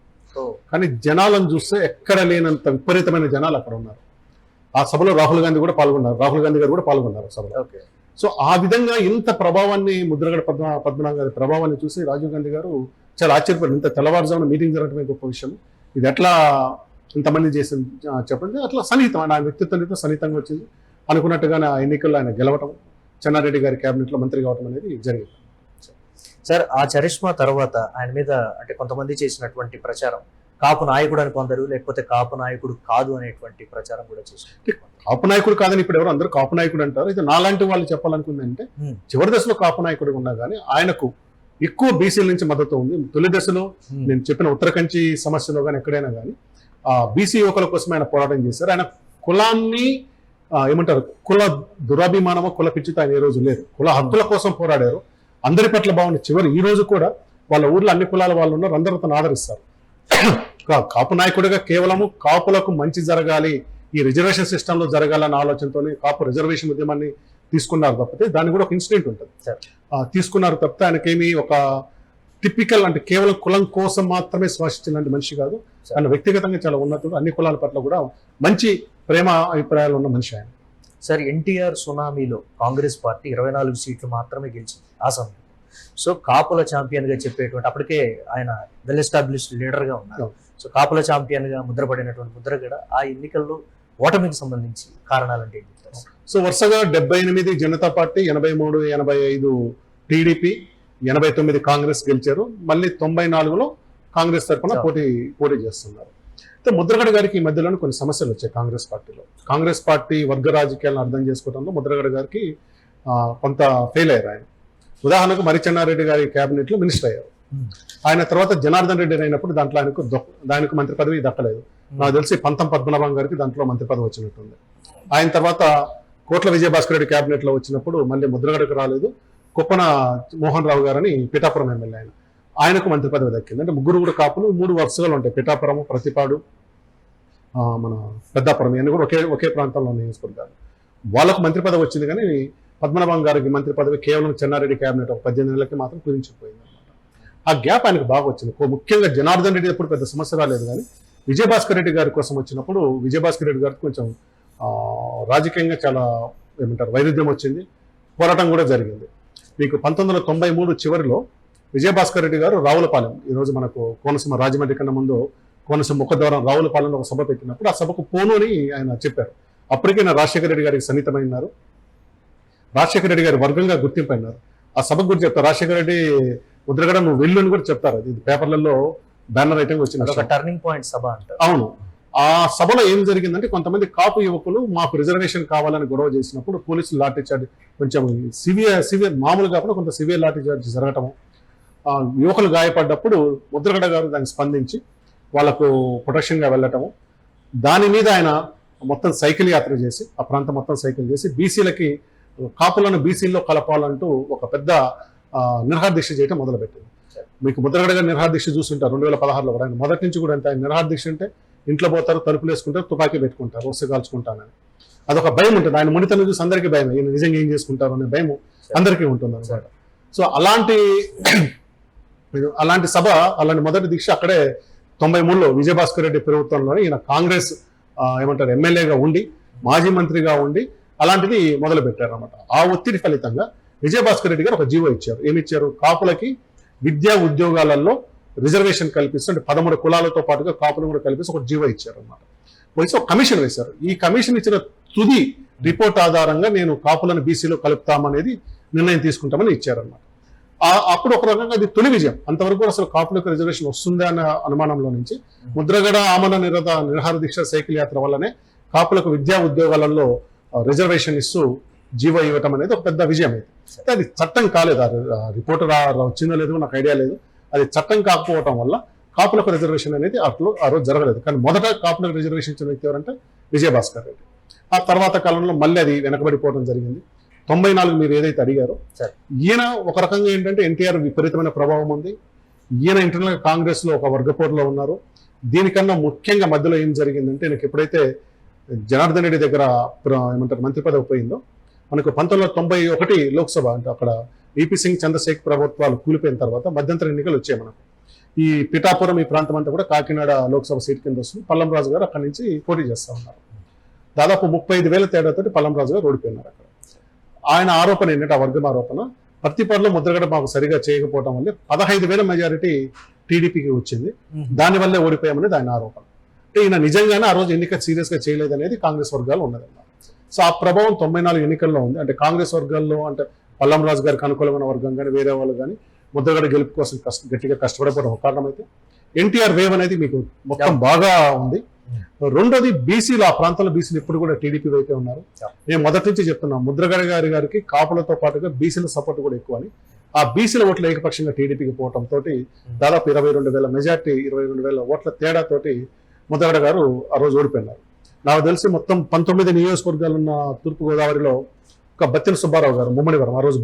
కానీ జనాలను చూస్తే ఎక్కడ లేనంత విపరీతమైన జనాలు అక్కడ ఉన్నారు. ఆ సభలో రాహుల్ గాంధీ కూడా పాల్గొన్నారు. రాహుల్ గాంధీ గారు కూడా పాల్గొన్నారు సభలో. సో ఆ విధంగా ఇంత ప్రభావాన్ని, ముద్రగడ పద్మనాభ గారి ప్రభావాన్ని చూసి రాజీవ్ గాంధీ గారు చాలా ఆశ్చర్యపడి, ఇంత తెల్లవారుజామున మీటింగ్ జరగడమే గొప్ప విషయం, ఇది ఎట్లా ఇంతమంది చేసి చెప్పండి. అట్లా సన్నిహితం, ఆయన వ్యక్తిత్వంతో సన్నిహితంగా వచ్చింది. అనుకున్నట్టుగానే ఆ ఎన్నికల్లో ఆయన గెలవటం, చెన్నారెడ్డి గారి క్యాబినెట్లో మంత్రి కావడం అనేది జరిగింది. సార్, ఆ చరిష్మా తర్వాత ఆయన మీద అంటే కొంతమంది చేసినటువంటి ప్రచారం కాపు నాయకుడు అని కొందరు, లేకపోతే కాపు నాయకుడు కాదు అనేటువంటి ప్రచారం కూడా చేశారు. కాపు నాయకుడు కాదని ఇప్పుడు ఎవరు అందరూ కాపు నాయకుడు అంటారు. అయితే నాలాంటి వాళ్ళు చెప్పాలనుకుందంటే చివరి దశలో కాపు నాయకుడు ఉన్నా కానీ ఆయనకు ఎక్కువ బీసీల నుంచి మద్దతు ఉంది. తొలి దశలో నేను చెప్పిన ఉత్తరకంచి సమస్యలో కానీ ఎక్కడైనా కానీ బీసీ యువకుల కోసం ఆయన పోరాటం చేశారు. ఆయన కులాన్ని ఏమంటారు, కుల దురాభిమానమో కుల పిచ్చితో ఆయన ఏ రోజు లేదు. కుల హక్కుల కోసం పోరాడారు. అందరి పట్ల బాగుంది. చివరి ఈ రోజు కూడా వాళ్ళ ఊర్లో అన్ని కులాల వాళ్ళు ఉన్నారు, అందరూ తను ఆదరిస్తారు. కాపు నాయకుడిగా కేవలము కాపులకు మంచి జరగాలి, ఈ రిజర్వేషన్ సిస్టంలో జరగాలన్న ఆలోచనతోనే కాపు రిజర్వేషన్ ఉద్యమాన్ని తీసుకున్నారు తప్పితే, దాన్ని కూడా ఒక ఇన్సిడెంట్ ఉంటుంది, తీసుకున్నారు తప్పితే ఆయనకేమి ఒక టిపికల్ అంటే కేవలం కులం కోసం మాత్రమే శ్వాసించినటువంటి మనిషి కాదు. ఆయన వ్యక్తిగతంగా చాలా ఉన్నతుడు, అన్ని కులాల పట్ల కూడా మంచి ప్రేమ అభిప్రాయాలు ఉన్న మనిషి ఆయన. సార్, ఎన్టీఆర్ సునామీలో కాంగ్రెస్ పార్టీ 24 సీట్లు మాత్రమే గెలిచింది ఆ సమయంలో. సో కాపుల ఛాంపియన్ గా చెప్పేటువంటి, అప్పటికే ఆయన వెల్ ఎస్టాబ్లిష్డ్ లీడర్ గా ఉన్నారు. సో కాపుల ఛాంపియన్ గా ముద్రపడినటువంటి ముద్రగడ ఆ ఎన్నికల్లో ఓటమికి సంబంధించి కారణాలంటే ఏం చెప్తారు? సో వరుసగా 78 జనతా పార్టీ, 83, 85 టీడీపీ, 89 కాంగ్రెస్ గెలిచారు. మళ్ళీ 94లో కాంగ్రెస్ తరఫున పోటీ చేస్తున్నారు. అయితే ముద్రగడ గారికి ఈ మధ్యలోనే కొన్ని సమస్యలు వచ్చాయి కాంగ్రెస్ పార్టీలో. కాంగ్రెస్ పార్టీ వర్గ రాజకీయాలను అర్థం చేసుకోవడంలో ముద్రగడ గారికి కొంత ఫెయిల్ అయ్యారు ఆయన. ఉదాహరణకు మరిచెన్నారెడ్డి గారి క్యాబినెట్ లో మినిస్టర్ అయ్యారు. ఆయన తర్వాత జనార్దన్ రెడ్డి అయినప్పుడు దాంట్లో ఆయనకు మంత్రి పదవి దక్కలేదు. నాకు తెలిసి పంతం పద్మనాభం గారికి దాంట్లో మంత్రి పదవి వచ్చినట్టుంది. ఆయన తర్వాత కోట్ల విజయభాస్కర్ రెడ్డి క్యాబినెట్ లో వచ్చినప్పుడు మళ్ళీ ముద్రగడకు రాలేదు. కుప్పన మోహన్ రావు గారని పిఠాపురం ఎమ్మెల్యే, ఆయనకు మంత్రి పదవి దక్కింది. అంటే ముగ్గురు కూడా కాపులు 3 వరుసలు ఉంటాయి. పిఠాపురం, ప్రతిపాడు, మన పెద్దాపురం, ఇవన్నీ కూడా ఒకే ప్రాంతంలో నియోజకవర్గాలు. వాళ్ళకు మంత్రి పదవి వచ్చింది. కానీ పద్మనాభం గారికి మంత్రి పదవి కేవలం చెన్నారెడ్డి క్యాబినెట్ 18 నెలలకి మాత్రం కుదించిపోయింది అనమాట. ఆ గ్యాప్ ఆయనకు బాగా వచ్చింది. ముఖ్యంగా జనార్దన్ రెడ్డి ఎప్పుడు పెద్ద సమస్య రాలేదు. కానీ విజయభాస్కర్ రెడ్డి గారి కోసం వచ్చినప్పుడు విజయభాస్కర్ రెడ్డి గారికి కొంచెం రాజకీయంగా చాలా ఏమంటారు వైరుధ్యం వచ్చింది. పోరాటం కూడా జరిగింది. మీకు 1993 చివరిలో విజయభాస్కర్ రెడ్డి గారు రావులపాలెం, ఈరోజు మనకు కోనసీమ రాజమండ్రి కన్నా ముందు కోనసీమ ముఖద్వారం రావులపాలెంలో ఒక సభ పెట్టినప్పుడు ఆ సభకు పోను అని ఆయన చెప్పారు. అప్పటికే నా రాజశేఖర రెడ్డి గారికి సన్నిహితమైనారు. రాజశేఖర రెడ్డి గారి వర్గంగా గుర్తింపు అయినారు. ఆ సభకు కూడా చెప్తారు, రాజశేఖర రెడ్డి ముద్రగడ నువ్వు వెళ్ళు అని కూడా చెప్తారు. అది పేపర్లలో బ్యానర్ ఐటమ్ వచ్చింది, టర్నింగ్ పాయింట్ సభ అంటారు. అవును. ఆ సభలో ఏం జరిగిందంటే కొంతమంది కాపు యువకులు మాకు రిజర్వేషన్ కావాలని గొడవ చేసినప్పుడు పోలీసులు లాఠీ చార్జ్, కొంచెం సివియర్ మామూలు కాకుండా కొంత సివియర్ లాఠీ చార్జ్ జరగటము, యువకులు గాయపడ్డప్పుడు ముద్రగడ గారు దాన్ని స్పందించి వాళ్లకు ప్రొటెక్షన్గా వెళ్ళటము. దాని మీద ఆయన మొత్తం సైకిల్ యాత్ర చేసి ఆ ప్రాంతం మొత్తం సైకిల్ చేసి బీసీలకి, కాపులను బీసీల్లో కలపాలంటూ ఒక పెద్ద నిరహార దీక్ష చేయటం మొదలుపెట్టింది. మీకు ముద్రగడ గారు నిరహార దీక్ష చూస్తుంటారు 2016లో కూడా. ఆయన మొదటి నుంచి కూడా అంటే ఆయన నిరహార దీక్ష అంటే ఇంట్లో పోతారు, తలుపులు వేసుకుంటారు, తుపాకీ పెట్టుకుంటారు, వరుస కాల్చుకుంటానని. అదొక భయం ఉంటుంది. ఆయన మునితను చూసి అందరికీ భయం, ఈయన నిజంగా ఏం చేసుకుంటారు అనే భయం అందరికీ ఉంటుంది అనమాట. సో అలాంటి సభ, అలాంటి మొదటి దీక్ష అక్కడే 93లో విజయభాస్కర్ రెడ్డి ప్రభుత్వంలోనే ఈయన కాంగ్రెస్ ఏమంటారు ఎమ్మెల్యేగా ఉండి మాజీ మంత్రిగా ఉండి అలాంటిది మొదలు పెట్టారు అనమాట. ఆ ఒత్తిడి ఫలితంగా విజయభాస్కర్ రెడ్డి గారు ఒక జీవో ఇచ్చారు. ఏమిచ్చారు? కాపులకి విద్యా ఉద్యోగాలలో రిజర్వేషన్ కల్పిస్తూ, అంటే 13 కులాలతో పాటుగా కాపులు కూడా కల్పిస్తూ ఒక జీవో ఇచ్చారు అనమాట. ఒక కమిషన్ వేశారు. ఈ కమిషన్ ఇచ్చిన తుది రిపోర్ట్ ఆధారంగా నేను కాపులను బీసీలో కలుపుతామనేది నిర్ణయం తీసుకుంటామని ఇచ్చారన్నమాట. అప్పుడు ఒక రకంగా అది తొలి విజయం. అంతవరకు కూడా అసలు కాపులకు రిజర్వేషన్ వస్తుందా అనే అనుమానంలో నుంచి ముద్రగడ ఆమరణ నిరాహార దీక్ష సైకిల్ యాత్ర వల్లనే కాపులకు విద్యా ఉద్యోగాలలో రిజర్వేషన్ ఇస్తూ జీవో ఇవ్వటం అనేది ఒక పెద్ద విజయం అయితే అది చట్టం కాలేదు. రిపోర్ట్ వచ్చిందో లేదో నాకు ఐడియా లేదు. అది చట్టం కాకపోవటం వల్ల కాపులకు రిజర్వేషన్ అనేది అట్లు ఆ రోజు జరగలేదు. కానీ మొదట కాపులకు రిజర్వేషన్ ఇచ్చిన వ్యక్తి ఎవరంటే విజయభాస్కర్ రెడ్డి. ఆ తర్వాత కాలంలో మళ్ళీ అది వెనకబడిపోవడం జరిగింది. 94 మీరు ఏదైతే అడిగారో ఈయన ఒక రకంగా ఏంటంటే ఎన్టీఆర్ విపరీతమైన ప్రభావం ఉంది. ఈయన ఇంటర్నల్ కాంగ్రెస్ లో ఒక వర్గపోరులో ఉన్నారు. దీనికన్నా ముఖ్యంగా మధ్యలో ఏం జరిగిందంటే నాకు ఎప్పుడైతే జనార్దన్ రెడ్డి దగ్గర ఏమంటారు మంత్రి పదవి పోయిందో మనకు 1991 లోక్సభ అంటే అక్కడ ఈపీ సింగ్ చంద్రశేఖర్ ప్రభుత్వాలు కూలిపోయిన తర్వాత మధ్యంతర ఎన్నికలు వచ్చాయి మనకు. ఈ పిఠాపురం ఈ ప్రాంతం అంతా కూడా కాకినాడ లోక్సభ సీట్ కింద వస్తుంది. పల్లంరాజు గారు అక్కడి నుంచి పోటీ చేస్తూ ఉన్నారు. దాదాపు 35,000 తేడాతోటి పల్లంరాజు గారు ఓడిపోయినారు అక్కడ. ఆయన ఆరోపణ ఏంటంటే ఆ వర్గం ఆరోపణ ప్రతిపాడులో ముద్రగడ మాకు సరిగా చేయకపోవడం వల్ల 15,000 మెజారిటీ టీడీపీకి వచ్చింది. దానివల్లే ఓడిపోయామనేది ఆయన ఆరోపణ. అంటే ఈయన నిజంగానే ఆ రోజు ఎన్నిక సీరియస్ గా చేయలేదనేది కాంగ్రెస్ వర్గాలు ఉన్నదన్నమాట. సో ఆ ప్రభావం 94 ఎన్నికల్లో ఉంది. అంటే కాంగ్రెస్ వర్గాల్లో అంటే పల్లంరాజు గారికి అనుకూలమైన వర్గం కానీ వేరే వాళ్ళు కానీ ముద్రగడ గెలుపు కోసం గట్టిగా కష్టపడిపోవడం ఒక కారణం అయితే ఎన్టీఆర్ వేవ్ అనేది మీకు మొత్తం బాగా ఉంది. రెండోది బీసీలు, ఆ ప్రాంతంలో బీసీలు ఇప్పుడు కూడా టీడీపీ వైపే ఉన్నారు. నేను మొదటి నుంచి చెప్తున్నా ముద్రగడ గారికి కాపులతో పాటుగా బీసీల సపోర్ట్ కూడా ఎక్కువ అని. ఆ బీసీల ఓట్లు ఏకపక్షంగా టీడీపీకి పోవటం తోటి దాదాపు 22,000 మెజార్టీ 22,000 ఓట్ల తేడాతోటి ముద్రగడ గారు ఆ రోజు ఓడిపోయినారు. నాకు తెలిసి మొత్తం 19 నియోజకవర్గాలు ఉన్న తూర్పుగోదావరిలో ఒక బత్తిన సుబ్బారావు గారు ముమ్మడివరం ఆ రోజు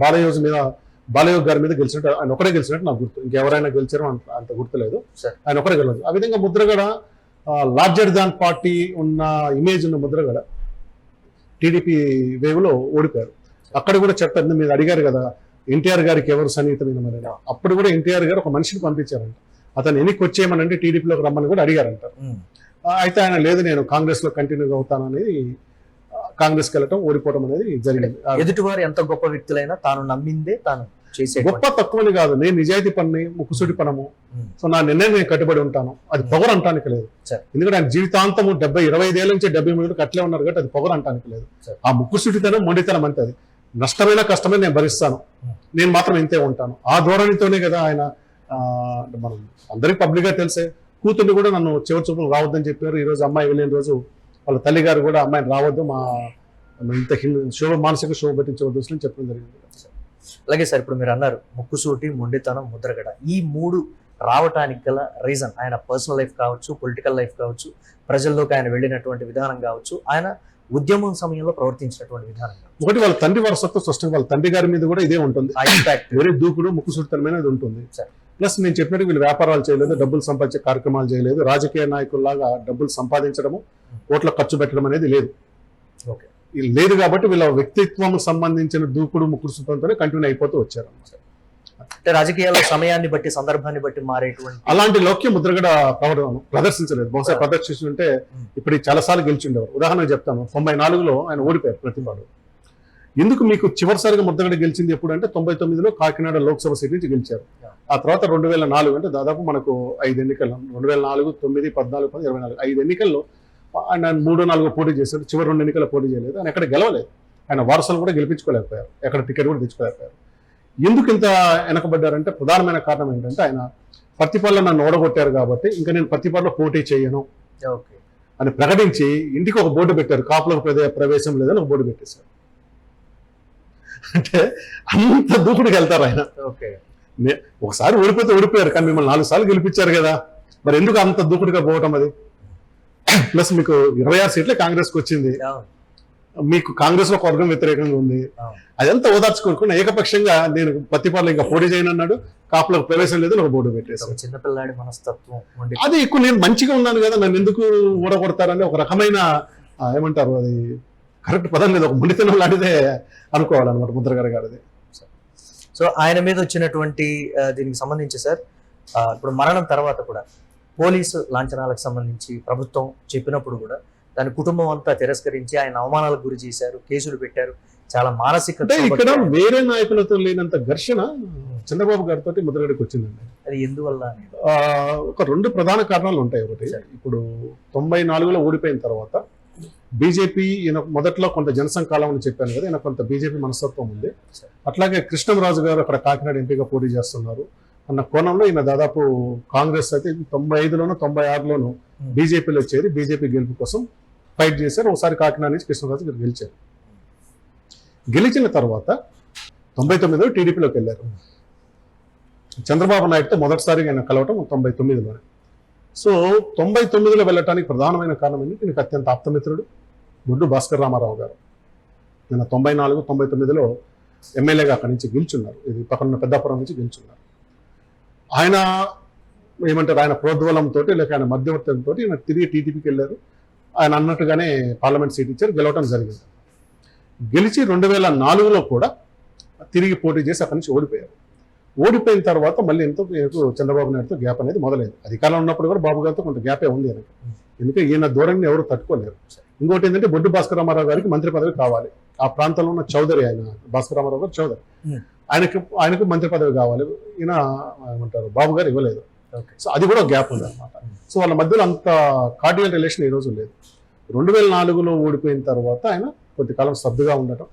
బాలయోగి గారి మీద గెలిచినట్టు ఆయన ఒకరే గెలిచినట్టు నాకు గుర్తు. ఇంకెవరైనా గెలిచారో అంత గుర్తులేదు. ఆయన ఒకరే గెలవచ్చు. ఆ విధంగా ముద్రగడ లార్జర్ దాన్ పార్టీ ఉన్న ఇమేజ్ ఉన్న ముద్రగడ టీడీపీ వేవ్ లో ఓడిపోయారు. అక్కడ కూడా చెప్పారు, మీరు అడిగారు కదా ఎన్టీఆర్ గారికి ఎవరు సన్నిహితమైన మరి. అప్పుడు కూడా ఎన్టీఆర్ గారు ఒక మనిషిని పంపించారంట. అతను ఎన్నికి వచ్చేయమనంటే టీడీపీలోకి రమ్మని కూడా అడిగారంట. అయితే ఆయన లేదు నేను కాంగ్రెస్ లో కంటిన్యూగా అవుతాను అనేది కాంగ్రెస్కి వెళ్ళటం ఓడిపోవడం అనేది జరిగింది. ఎదుటివారు ఎంత గొప్ప వ్యక్తులైనా తాను నమ్మిందే తాను చేసే గొప్ప తక్కువని కాదు. నేను నిజాయితీ పని ముక్కుసూటి పనము. సో నా నిర్ణయం నేను కట్టుబడి ఉంటాను. అది పొగరు అంటానికి లేదు. ఎందుకంటే ఆయన జీవితాంతము 25 ఏళ్ళ నుంచి 73 అట్లే ఉన్నారు కాబట్టి అది పొగరు అంటానికి లేదు. ఆ ముక్కుసూటితనం మొండితనం అంతే. అది నష్టమైన కష్టమే నేను భరిస్తాను, నేను మాత్రం ఇంతే ఉంటాను. ఆ ధోరణితోనే కదా ఆయన మనం అందరికి పబ్లిక్ గా తెలిసే కూతుర్ని కూడా నన్ను చివరి చూపులు రావద్దని చెప్పారు. ఈ రోజు అమ్మాయి వెళ్ళిన రోజు వాళ్ళ తల్లి గారు కూడా అమ్మాయిని రావద్దు, మా ఇంత మానసిక శోభ పెట్టించవద్దు అని చెప్పడం జరిగింది. అలాగే సార్ ఇప్పుడు మీరు అన్నారు ముక్కుసూటి, మొండితనం, ముద్రగడ, ఈ 3 రావటానికి గల రీజన్ ఆయన పర్సనల్ లైఫ్ కావచ్చు, పొలిటికల్ లైఫ్ కావచ్చు, ప్రజల్లోకి ఆయన వెళ్ళినటువంటి విధానం కావచ్చు, ఆయన ఉద్యమం సమయంలో ప్రవర్తించినటువంటి విధానం. ఒకటి వాళ్ళ తండ్రి వారసత్వం స్పష్టంగా వాళ్ళ తండ్రి గారి మీద కూడా ఇదే ఉంటుంది. వేరే దూకుడు ముక్కుసూటితనమైనది ఉంటుంది. ప్లస్ నేను చెప్పినట్టు వీళ్ళు వ్యాపారాలు చేయలేదు, డబ్బులు సంపాదించే కార్యక్రమాలు చేయలేదు, రాజకీయ నాయకుల్లాగా డబ్బులు సంపాదించడము, ఓట్ల ఖర్చు పెట్టడం అనేది లేదు. ఓకే, లేదు కాబట్టి వీళ్ళ వ్యక్తిత్వం సంబంధించిన దూకుడు ముక్కుసూతంతోనే కంటిన్యూ అయిపోతూ వచ్చారు. అంటే రాజకీయాల్లో సమయాన్ని బట్టి సందర్భాన్ని బట్టి మారేటువంటి అలాంటి లౌక్య ముద్రగడ ప్రదర్శించలేదు. బహుశా ప్రదర్శిస్తుంటే ఇప్పుడు చాలా సార్లు గెలిచిండేవారు. ఉదాహరణకు చెప్తాను, 94లో ఆయన ఓడిపోయారు ప్రతిపాడు. ఎందుకు మీకు చివరిసారిగా ముద్రగడ గెలిచింది ఎప్పుడు అంటే 99లో కాకినాడ లోక్సభ సీట్ నుంచి గెలిచారు. ఆ తర్వాత 2004 అంటే దాదాపు మనకు 5 ఎన్నికలు, 2004, 9, 14, 24 5 ఎన్నికల్లో ఆయన 3-4 పోటీ చేశారు. చివరి 2 ఎన్నికల పోటీ చేయలేదు. ఆయన ఎక్కడ గెలవలేదు. ఆయన వారసులు కూడా గెలిపించుకోలేకపోయారు, ఎక్కడ టికెట్ కూడా తెచ్చుకోలేకపోయారు. ఎందుకు ఇంత వెనకబడ్డారంటే ప్రధానమైన కారణం ఏంటంటే ఆయన పత్తిపాడులో నన్ను ఓడగొట్టారు కాబట్టి ఇంకా నేను పత్తిపాడులో పోటీ చేయను అని ప్రకటించి ఇంటికి ఒక బోర్డు పెట్టారు, కాపులకు ప్రవేశం లేదని ఒక బోర్డు పెట్టేశారు. అంటే అంత దూకుడికి వెళ్తారు ఆయన. ఒకసారి ఓడిపోయారు కానీ మిమ్మల్ని 4 సార్లు గెలిపించారు కదా, మరి ఎందుకు అంత దూకుడిగా పోవటం? అది ప్లస్ మీకు 26 సీట్లే కాంగ్రెస్కి వచ్చింది, మీకు కాంగ్రెస్ లో ఒక వర్గం వ్యతిరేకంగా ఉంది. అదంతా ఓదార్చుకోకుండా ఏకపక్షంగా నేను పత్తిపాడులో ఇంకా పోటీ చేయనన్నాడు, కాపులకు ప్రవేశం లేదు ఒక బోర్డు పెట్టేసాడు. చిన్నపిల్లాడి మనస్తత్వం అది ఎక్కువ. నేను మంచిగా ఉన్నాను కదా, నన్ను ఎందుకు ఓడగొడతారని ఒక రకమైన ఏమంటారు, అది కరెక్ట్ పదం లేదు, ఒక మొండితనం లాంటిదే అనుకోవాలన్నమాట ముద్రగడ గారిది. సో ఆయన మీద వచ్చినటువంటి దీనికి సంబంధించి సార్ ఇప్పుడు మరణం తర్వాత కూడా పోలీసు లాంఛనాలకు సంబంధించి ప్రభుత్వం చెప్పినప్పుడు కూడా దాని కుటుంబం అంతా తిరస్కరించి ఆయన అవమానాలకు గురి చేశారు, కేసులు పెట్టారు. చాలా మానసిక ఇక్కడ వేరే నాయకులతో లేనంత ఘర్షణ చంద్రబాబు గారితో ముద్రగడకి వచ్చిందండి. అది ఎందువల్ల? ఒక 2 ప్రధాన కారణాలు ఉంటాయి. ఒకటి, ఇప్పుడు 94లో ఓడిపోయిన తర్వాత బీజేపీ ఈయన మొదట్లో కొంత జనసంఘాలం అని చెప్పాను కదా, ఈయన కొంత బీజేపీ మనస్తత్వం ఉంది. అట్లాగే కృష్ణంరాజు గారు అక్కడ కాకినాడ ఎంపీగా పోటీ చేస్తున్నారు అన్న కోణంలో ఈయన దాదాపు కాంగ్రెస్ అయితే 95లోనూ 96లోనూ బీజేపీలో చేరి బీజేపీ గెలుపు కోసం ఫైట్ చేశారు. ఒకసారి కాకినాడ నుంచి కృష్ణరాజు గారు గెలిచారు. గెలిచిన తర్వాత 99లో టీడీపీలోకి వెళ్ళారు. చంద్రబాబు నాయుడుతో మొదటిసారిగా ఆయన కలవటం 99లోనే. సో 99లో వెళ్ళటానికి ప్రధానమైన కారణం ఏంటంటే ఈయనకు అత్యంత ఆప్తమిత్రుడు గుడ్డు భాస్కర్ రామారావు గారు. ఆయన 94, 99లో ఎమ్మెల్యేగా అక్కడి నుంచి గెలుచున్నారు. ఇది పక్కన పెద్దాపురం నుంచి గెలుచున్నారు. ఆయన ఏమంటారు, ఆయన ప్రోద్బలంతో లేక ఆయన మధ్యవర్తంతో ఈయన తిరిగి టీడీపీకి వెళ్ళారు. ఆయన అన్నట్టుగానే పార్లమెంట్ సీట్ ఇచ్చారు, గెలవటం జరిగింది. గెలిచి 2004లో కూడా తిరిగి పోటీ చేసి అక్కడి నుంచి ఓడిపోయారు. ఓడిపోయిన తర్వాత మళ్ళీ ఎంతో చంద్రబాబు నాయుడుతో గ్యాప్ అనేది మొదలైంది. అధికారంలో ఉన్నప్పుడు కూడా బాబు గారితో కొంత గ్యాపే ఉంది ఆయనకు. ఎందుకంటే ఈయన ధోరణిని ఎవరు తట్టుకోలేరు. ఇంకోటి ఏంటంటే బొడ్డు భాస్కర్ రామారావు గారికి మంత్రి పదవి కావాలి. ఆ ప్రాంతంలో ఉన్న చౌదరి, ఆయన భాస్కర్ రామారావు గారు చౌదరి, ఆయనకు మంత్రి పదవి కావాలి. ఈయన ఏమంటారు బాబు గారు ఇవ్వలేదు. సో అది కూడా గ్యాప్ ఉంది అనమాట. సో వాళ్ళ మధ్యలో అంత కార్డియల్ రిలేషన్ ఈ రోజు లేదు. 2004లో ఓడిపోయిన తర్వాత ఆయన కొద్దికాలం స్తబ్దుగా ఉండటం,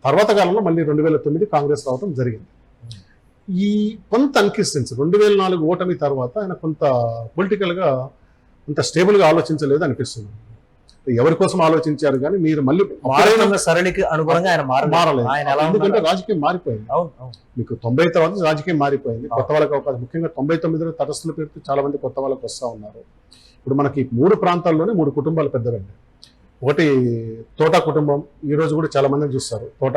తర్వాత కాలంలో మళ్ళీ 2009 కాంగ్రెస్ రావడం జరిగింది. ఈ కొంత అన్కన్సిస్టెన్సీ 2004 ఓటమి తర్వాత ఆయన కొంత పొలిటికల్గా అంత స్టేబుల్గా ఆలోచించలేదు అనిపిస్తుంది. ఎవరి కోసం ఆలోచించారు కానీ మీరు మళ్ళీ సరళికి అనుగుణంగా ఆయన మారలేదు. ఎందుకంటే రాజకీయం మారిపోయింది. మీకు 90 తర్వాత రాజకీయం మారిపోయింది. కొత్త వాళ్ళకి అవకాశం, ముఖ్యంగా 99లో తటస్థుల పేరుతో చాలా మంది కొత్త వాళ్ళకి వస్తూ ఉన్నారు. ఇప్పుడు మనకి 3 ప్రాంతాల్లోనే 3 కుటుంబాలు పెద్దవండి. ఒకటి తోట కుటుంబం, ఈ రోజు కూడా చాలా మందిని చూస్తారు. తోట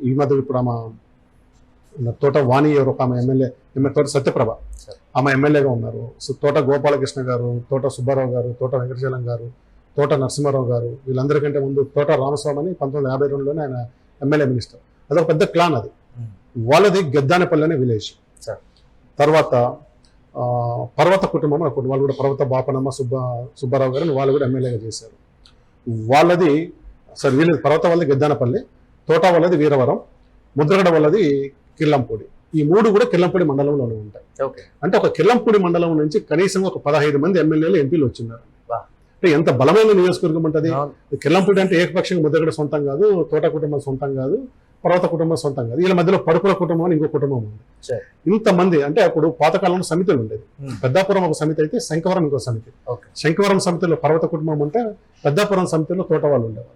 ఈ మధ్య ఇప్పుడు ఆమె తోట వాణి ఎవరు ఒక ఆమె ఎమ్మెల్యే, తోట సత్యప్రభ ఆమె ఎమ్మెల్యేగా ఉన్నారు. సో తోట గోపాలకృష్ణ గారు, తోట సుబ్బారావు గారు, తోట వెంకటచలం గారు, తోట నరసింహారావు గారు, వీళ్ళందరికంటే ముందు తోట రామస్వామి అని 1952లోనే ఆయన ఎమ్మెల్యే మినిస్టర్. అదొక పెద్ద క్లాన్. అది వాళ్ళది గద్దానపల్లి అనే విలేజ్. తర్వాత పర్వత కుటుంబం అనుకోండి, వాళ్ళు కూడా పర్వత బాపనమ్మ సుబ్బారావు గారు వాళ్ళు కూడా ఎమ్మెల్యేగా చేశారు. వాళ్ళది వీళ్ళది పర్వత వాళ్ళది గద్దానపల్లి, తోట వాళ్ళది వీరవరం, ముద్రగడ వాళ్ళది కిల్లంపూడి. ఈ 3 కూడా కిల్లంపూడి మండలంలోనే ఉంటాయి. అంటే ఒక కిల్లంపూడి మండలం నుంచి కనీసం ఒక 15 మంది ఎమ్మెల్యేలు ఎంపీలు వచ్చిన్నారు. అంటే ఎంత బలమైన నియోజకవర్గం ఉంటుంది. కిల్లంపూడి అంటే ఏకపక్షంగా ముద్రగడ సొంతం కాదు, తోట కుటుంబం సొంతం కాదు, పర్వత కుటుంబం సొంతం కాదు. వీళ్ళ మధ్యలో పడుకుల కుటుంబం అని ఇంకో కుటుంబం ఉంది. ఇంతమంది అంటే అప్పుడు పాతకాలంలో సమితులు ఉండేది. పెద్దాపురం ఒక సమితి అయితే శంకవరం ఇంకో సమితి. శంకవరం సమితిలో పర్వత కుటుంబం ఉంటే పెద్దాపురం సమితిలో తోట వాళ్ళు ఉండేవాళ్ళు.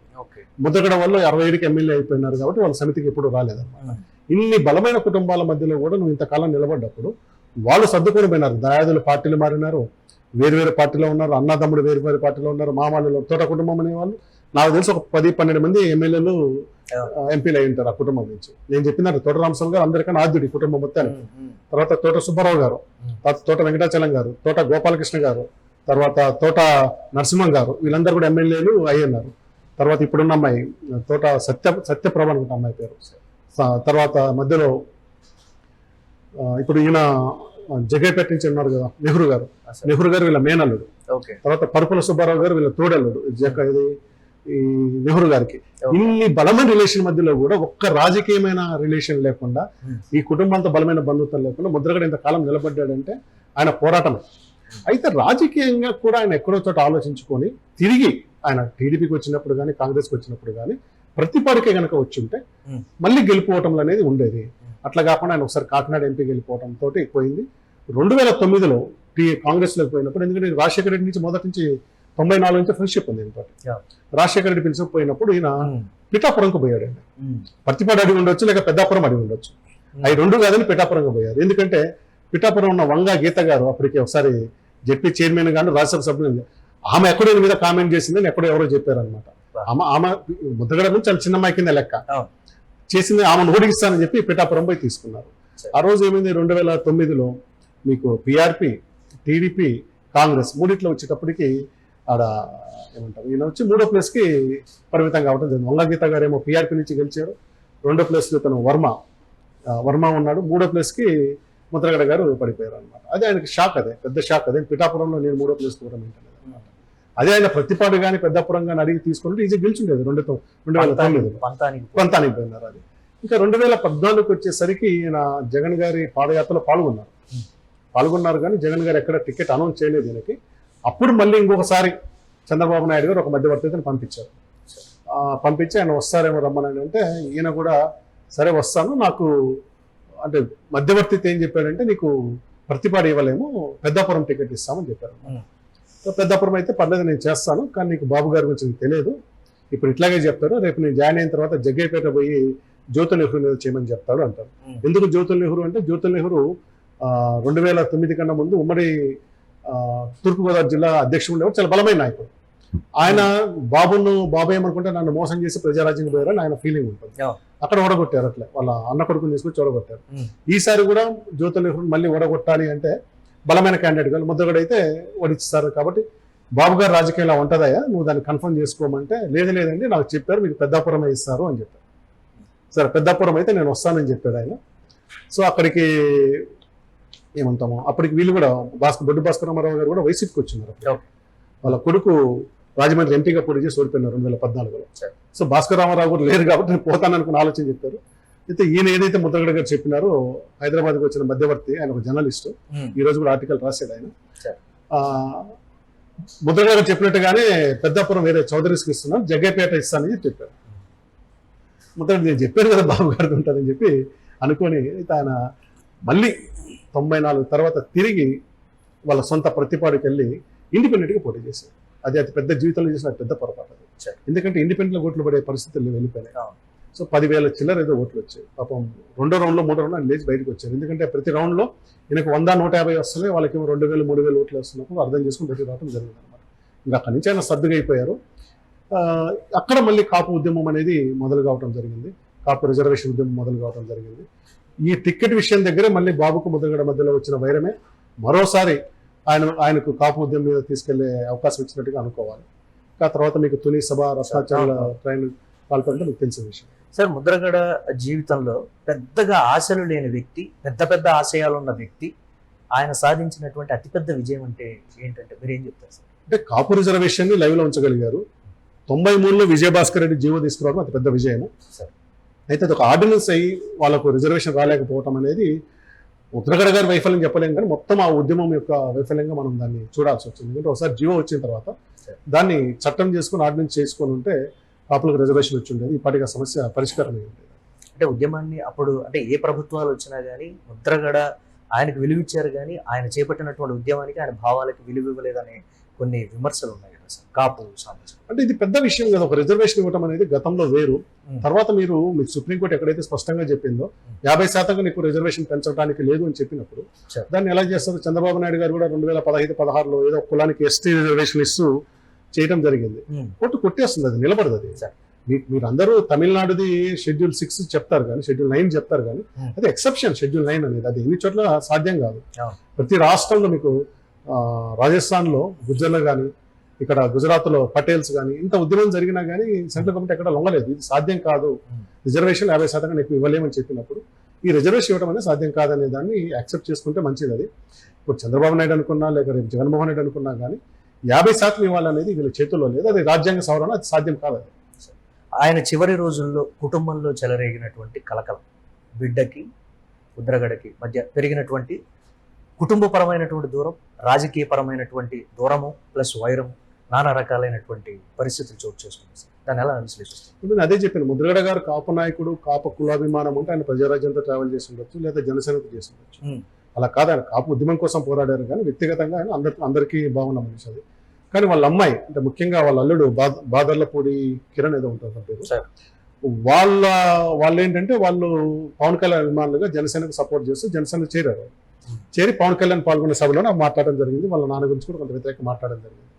ముద్రగడ వాళ్ళు 67కి ఎమ్మెల్యే అయిపోయినారు కాబట్టి వాళ్ళ సమితికి ఎప్పుడు రాలేదన్నమాట. ఇన్ని బలమైన కుటుంబాల మధ్యలో కూడా నువ్వు ఇంతకాలం నిలబడ్డప్పుడు వాళ్ళు సర్దుకొని పోయినారు. దయాదులు పార్టీలు మారినారు, వేరు పార్టీలో ఉన్నారు, అన్నదమ్ముడు వేరు పార్టీలో ఉన్నారు, మామూలు తోట కుటుంబం అనేవాళ్ళు. నాకు తెలిసి ఒక 10-12 మంది ఎమ్మెల్యేలు ఎంపీలు అయి ఉంటారు ఆ కుటుంబం నుంచి. నేను చెప్పినారు తోట రామస్వామి గారు అందరికన్నా ఆద్యుడి కుటుంబం మొత్తానికి. తర్వాత తోట సుబ్బారావు గారు, తర్వాత తోట వెంకటాచలం గారు, తోట గోపాలకృష్ణ గారు, తర్వాత తోట నరసింహం గారు, వీళ్ళందరూ కూడా ఎమ్మెల్యేలు అయ్యున్నారు. తర్వాత ఇప్పుడున్న అమ్మాయి తోట సత్యప్రభ అనుకుంటా అమ్మాయి పేరు. తర్వాత మధ్యలో ఇప్పుడు ఈయన జగేపేట నుంచి ఉన్నారు కదా నెహ్రూ గారు వీళ్ళ మేనల్లుడు. తర్వాత పరుపుల సుబ్బారావు గారు వీళ్ళ తోడల్లుడు ఈ నెహ్రూ గారికి. ఇన్ని బలమైన రిలేషన్ మధ్యలో కూడా ఒక్క రాజకీయమైన రిలేషన్ లేకుండా, ఈ కుటుంబంతో బలమైన బంధుత్వం లేకుండా ముద్రగడ ఇంతకాలం నిలబడ్డాడంటే ఆయన పోరాటమే. అయితే రాజకీయంగా కూడా ఆయన ఎక్కడో చోట ఆలోచించుకొని తిరిగి ఆయన టీడీపీకి వచ్చినప్పుడు కానీ కాంగ్రెస్కి వచ్చినప్పుడు కానీ ప్రతిపాడికే కనుక వచ్చి ఉంటే మళ్ళీ గెలిపోవటంలో అనేది ఉండేది. అట్లా కాకుండా ఆయన ఒకసారి కాకినాడ ఎంపీ గెలిపోవటంతో పోయింది. 2009లో కాంగ్రెస్లోకి పోయినప్పుడు, ఎందుకంటే రాజశేఖర రెడ్డి నుంచి మొదటి నుంచి 94 నుంచి ఫ్రెండ్షిప్ ఉంది ఇంతో. రాజశేఖర రెడ్డి పిలిచిపోయినప్పుడు ఈయన పిఠాపురంకు పోయాడు. అండి పత్తిపాడు అడిగి ఉండొచ్చు, లేక పెద్దాపురం అడిగి ఉండొచ్చు. అవి 2 కాదని పిఠాపురంకు పోయారు. ఎందుకంటే పిఠాపురం ఉన్న వంగా గీత గారు అప్పటికి ఒకసారి జెడ్పీ చైర్మన్ గాను రాజ్యసభ సభ్యులు, ఆమె ఎక్కడో మీద కామెంట్ చేసిందని ఎక్కడో ఎవరో చెప్పారనమాట. ఆమె ముద్రగడ నుంచి చాలా చిన్నమ్మాయి కింద లెక్క చేసింది, ఆమెను ఓడిస్తానని చెప్పి పిఠాపురం పోయి తీసుకున్నారు. ఆ రోజు ఏమైంది, 2009లో మీకు పిఆర్పి, టీడీపీ, కాంగ్రెస్ మూడిట్లో వచ్చేటప్పటికి ఆడ ఏమంటారు ఈయన వచ్చి 3వ ప్లేస్కి పరిమితం కావడం జరిగింది. వంగగీత గారు ఏమో పిఆర్పి నుంచి గెలిచారు. 2వ ప్లేస్లో తను వర్మ ఉన్నాడు. 3వ ప్లేస్కి ముద్రగడ గారు పడిపోయారు అనమాట. అదే ఆయనకి షాక్, అదే పెద్ద షాక్. అదే పిఠాపురంలో నేను 3వ ప్లేస్ కూడా ఏంటలేదు అనమాట. అదే ఆయన ప్రతిపాడు కానీ పెద్దాపురం కానీ అడిగి తీసుకుంటే ఈజీ గెలిచుండేది. 2009 పంతానికి పోయినారు. అది ఇంకా 2014కి వచ్చేసరికి ఈయన జగన్ గారి పాదయాత్రలో పాల్గొన్నారు కానీ జగన్ గారు ఎక్కడ టికెట్ అనౌన్స్ చేయలేదు ఈయనకి. అప్పుడు మళ్ళీ ఇంకొకసారి చంద్రబాబు నాయుడు గారు ఒక మధ్యవర్తిని పంపించారు. పంపించి ఆయన వస్తారేమో రమ్మని అంటే ఈయన కూడా సరే వస్తాను, నాకు అంటే మధ్యవర్తితో ఏం చెప్పాడంటే నీకు ప్రతిపాడు ఇవ్వలేము, పెద్దాపురం టికెట్ ఇస్తామని చెప్పారు. సో పెద్దాపురం అయితే పర్లేదు నేను చేస్తాను, కానీ నీకు బాబు గారి గురించి నీకు తెలియదు, ఇప్పుడు ఇట్లాగే చెప్తారు, రేపు నేను జాయిన్ అయిన తర్వాత జగ్గయ్యపేట పోయి జ్యోతుల్ నెహ్రూ మీద చేయమని చెప్తాడు అంటారు. ఎందుకు జ్యోతుల్ నెహ్రూ అంటే జ్యోతుల్ నెహ్రూ 2009 కన్నా ముందు ఉమ్మడి తూర్పుగోదావరి జిల్లా అధ్యక్షుడు ఉండేవాడు, చాలా బలమైన నాయకుడు. ఆయన బాబు ఏమనుకుంటే నన్ను మోసం చేసి ప్రజారాజ్యం పోయారని ఆయన ఫీలింగ్ ఉంటుంది. అక్కడ ఓడగొట్టారు, అట్లా వాళ్ళ అన్న కొడుకుని తీసుకొచ్చి ఓడగొట్టారు. ఈసారి కూడా జ్యోతుల్ నెహ్రూ మళ్ళీ ఓడగొట్టాలి అంటే బలమైన క్యాండిడేట్ కాదు, ముద్రగడ అయితే ఓడిస్తారు. కాబట్టి బాబు గారు రాజకీయాలు ఉంటుందయ్యా, నువ్వు దాన్ని కన్ఫర్మ్ చేసుకోమంటే లేదండి నాకు చెప్పారు మీకు పెద్దాపురమే ఇస్తారు అని చెప్పారు. సరే పెద్దాపురం అయితే నేను వస్తానని చెప్పాడు ఆయన. సో అక్కడికి ఏమంటాము, అప్పటికి వీళ్ళు కూడా బొడ్డు భాస్కర్ రామారావు గారు కూడా వైసీపీకి వచ్చినారు. వాళ్ళ కొడుకు రాజమండ్రి ఎంపీగా పోటీ చేసి ఓడిపోయినారు 2014లో. సో భాస్కర్ రామారావు కూడా లేరు కాబట్టి నేను పోతాననుకుని ఆలోచన చెప్పారు. అయితే ఈయన ఏదైతే ముద్రగడ గారు చెప్పినారో హైదరాబాద్కి వచ్చిన మధ్యవర్తి, ఆయన ఒక జర్నలిస్టు, ఈ రోజు కూడా ఆర్టికల్ రాశాడు ఆయన. ముద్రగడ గారు చెప్పినట్టుగానే పెద్దాపురం వేరే చౌదరీస్కి ఇస్తున్నాను, జగ్గయ్యపేట ఇస్తానని చెప్పారు. ముద్రగడ నేను చెప్పాను కదా బాబు గారికి ఉంటుందని చెప్పి అనుకొని ఆయన మళ్ళీ 94 తర్వాత తిరిగి వాళ్ళ సొంత ప్రతిపాడికి వెళ్ళి ఇండిపెండెంట్గా పోటీ చేశారు. అది అతి పెద్ద జీవితంలో చేసిన పెద్ద పొరపాటు అది. ఎందుకంటే ఇండిపెండెంట్లో ఓట్లు పడే పరిస్థితులు వెళ్ళిపోయినాయి. సో 10,000 చిల్లర ఏదో ఓట్లు వచ్చాయి. పాపం 2వ రౌండ్లో 3వ రౌండ్లో ఆయన లేచి బయటకు వచ్చారు. ఎందుకంటే ప్రతి రౌండ్లో ఈయనకు 100-150 వస్తున్నాయి, వాళ్ళకి 2,000-3,000 ఓట్లు వస్తున్నప్పుడు అర్థం చేసుకుని బయటకు రావడం జరిగింది అనమాట. ఇంకా అక్కడి నుంచి ఆయన సర్దుగా అయిపోయారు. అక్కడ మళ్ళీ కాపు ఉద్యమం అనేది మొదలు కావడం జరిగింది, కాపు రిజర్వేషన్ ఉద్యమం మొదలు కావడం జరిగింది. ఈ టికెట్ విషయం దగ్గరే మళ్ళీ బాబుకు ముద్రగడ మధ్యలో వచ్చిన వైరమే మరోసారి ఆయనకు కాపు ఉద్యమం మీద తీసుకెళ్లే అవకాశం ఇచ్చినట్టుగా అనుకోవాలి. ఆ తర్వాత మీకు తుని సభ, రత్నాచల ట్రైన్ పాల్పడంటే మీకు తెలిసిన విషయం. సార్, ముద్రగడ జీవితంలో పెద్దగా ఆశలు లేని వ్యక్తి, పెద్ద ఆశయాలు ఉన్న వ్యక్తి, ఆయన సాధించినటువంటి అతిపెద్ద విజయం అంటే ఏంటంటే మీరు ఏం చెప్తారు సార్? అంటే కాపు రిజర్వేషన్ ని లైవ్ లో ఉంచగలిగారు. 93లో విజయభాస్కర్ రెడ్డి జీవో తీసుకురావడం అతి పెద్ద విజయం. అయితే అది ఒక ఆర్డినెన్స్ అయ్యి వాళ్ళకు రిజర్వేషన్ రాలేకపోవటం అనేది ముద్రగడ గారి వైఫల్యం చెప్పలేం, కానీ మొత్తం ఆ ఉద్యమం యొక్క వైఫల్యంగా మనం దాన్ని చూడాల్సి వచ్చింది. ఎందుకంటే ఒకసారి జీవో వచ్చిన తర్వాత దాన్ని చట్టం చేసుకుని ఆర్డినెన్స్ చేసుకొని ఉంటే కాపులకు రిజర్వేషన్ వచ్చి ఉండేది, ఇప్పటికీ ఆ సమస్య పరిష్కారం అయ్యి ఉండేది. అంటే ఉద్యమాన్ని అప్పుడు అంటే ఏ ప్రభుత్వాలు వచ్చినా కానీ ముద్రగడ ఆయనకు విలువ ఇచ్చారు, కానీ ఆయన చేపట్టినటువంటి ఉద్యమానికి ఆయన భావాలకి విలువ ఇవ్వలేదనే కొన్ని విమర్శలు ఉన్నాయి కదా సార్ కాపు సామాజిక. అంటే ఇది పెద్ద విషయం కదా, ఒక రిజర్వేషన్ ఇవ్వడం అనేది గతంలో వేరు. తర్వాత మీకు సుప్రీంకోర్టు ఎక్కడైతే స్పష్టంగా చెప్పిందో 50% నీకు రిజర్వేషన్ పెంచడానికి లేదు అని చెప్పినప్పుడు దాన్ని ఎలా చేస్తారు? చంద్రబాబు నాయుడు గారు కూడా 2015-16లో ఏదో కులానికి ఎస్టీ రిజర్వేషన్ ఇస్తూ చేయడం జరిగింది. కోర్టు కొట్టేస్తుంది, అది నిలబడదు. అది మీరు అందరూ తమిళనాడుది షెడ్యూల్ 6 చెప్తారు కానీ, షెడ్యూల్ 9 చెప్తారు కానీ, అది ఎక్సెప్షన్. షెడ్యూల్ 9 అనేది అది ఎన్ని చోట్ల సాధ్యం కాదు. ప్రతి రాష్ట్రంలో మీకు రాజస్థాన్లో గుజ్జర్లు కానీ, ఇక్కడ గుజరాత్లో పటేల్స్ కానీ ఇంత ఉద్యమం జరిగినా కానీ సెంట్రల్ గవర్నమెంట్ ఎక్కడ లొంగలేదు. ఇది సాధ్యం కాదు, రిజర్వేషన్ 50% ఎక్కువ ఇవ్వలేమని చెప్పినప్పుడు ఈ రిజర్వేషన్ ఇవ్వడం అనేది సాధ్యం కాదనే దాన్ని యాక్సెప్ట్ చేసుకుంటే మంచిది. అది ఇప్పుడు చంద్రబాబు నాయుడు అనుకున్నా లేక రేపు జగన్మోహన్ రెడ్డి అనుకున్నా కానీ 50% ఇవ్వాలనేది వీళ్ళ చేతుల్లో లేదు, అది రాజ్యాంగ సవరణ, అది సాధ్యం కాదు. అది ఆయన చివరి రోజుల్లో కుటుంబంలో చెలరేగినటువంటి కలకలం, బిడ్డకి ముద్రగడకి మధ్య పెరిగినటువంటి కుటుంబపరమైనటువంటి దూరం, రాజకీయపరమైనటువంటి దూరము ప్లస్ వైరము, నానా రకాలైనటువంటి పరిస్థితులు చోటు చేసుకుంటారు. దాన్ని ఎలా విశ్లేషిస్తారు? నేను అదే చెప్పాను, ముద్రగడ గారు కాపు నాయకుడు, కాపు కులాభిమానం ఉంటే ఆయన ప్రజారాజ్యంతో ట్రావెల్ చేసి ఉండొచ్చు, లేదా జనసేనకు చేసి ఉండొచ్చు. అలా కాదు, ఆయన కాపు ఉద్యమం కోసం పోరాడారు కానీ వ్యక్తిగతంగా ఆయన అందరికీ బాగున్న మనిషి. అది కానీ వాళ్ళ అమ్మాయి అంటే ముఖ్యంగా వాళ్ళ అల్లుడు బాదర్లపూడి కిరణ్ ఏదో ఉంటుంది పేరు, వాళ్ళు ఏంటంటే వాళ్ళు పవన్ కళ్యాణ్ అభిమానులుగా జనసేనకు సపోర్ట్ చేస్తూ జనసేన చేరారు. చేరి పవన్ కళ్యాణ్ పాల్గొన్న సభలో మాట్లాడడం జరిగింది, వాళ్ళ నాన్న గురించి కూడా కొంత వ్యతిరేకంగా మాట్లాడడం జరిగింది.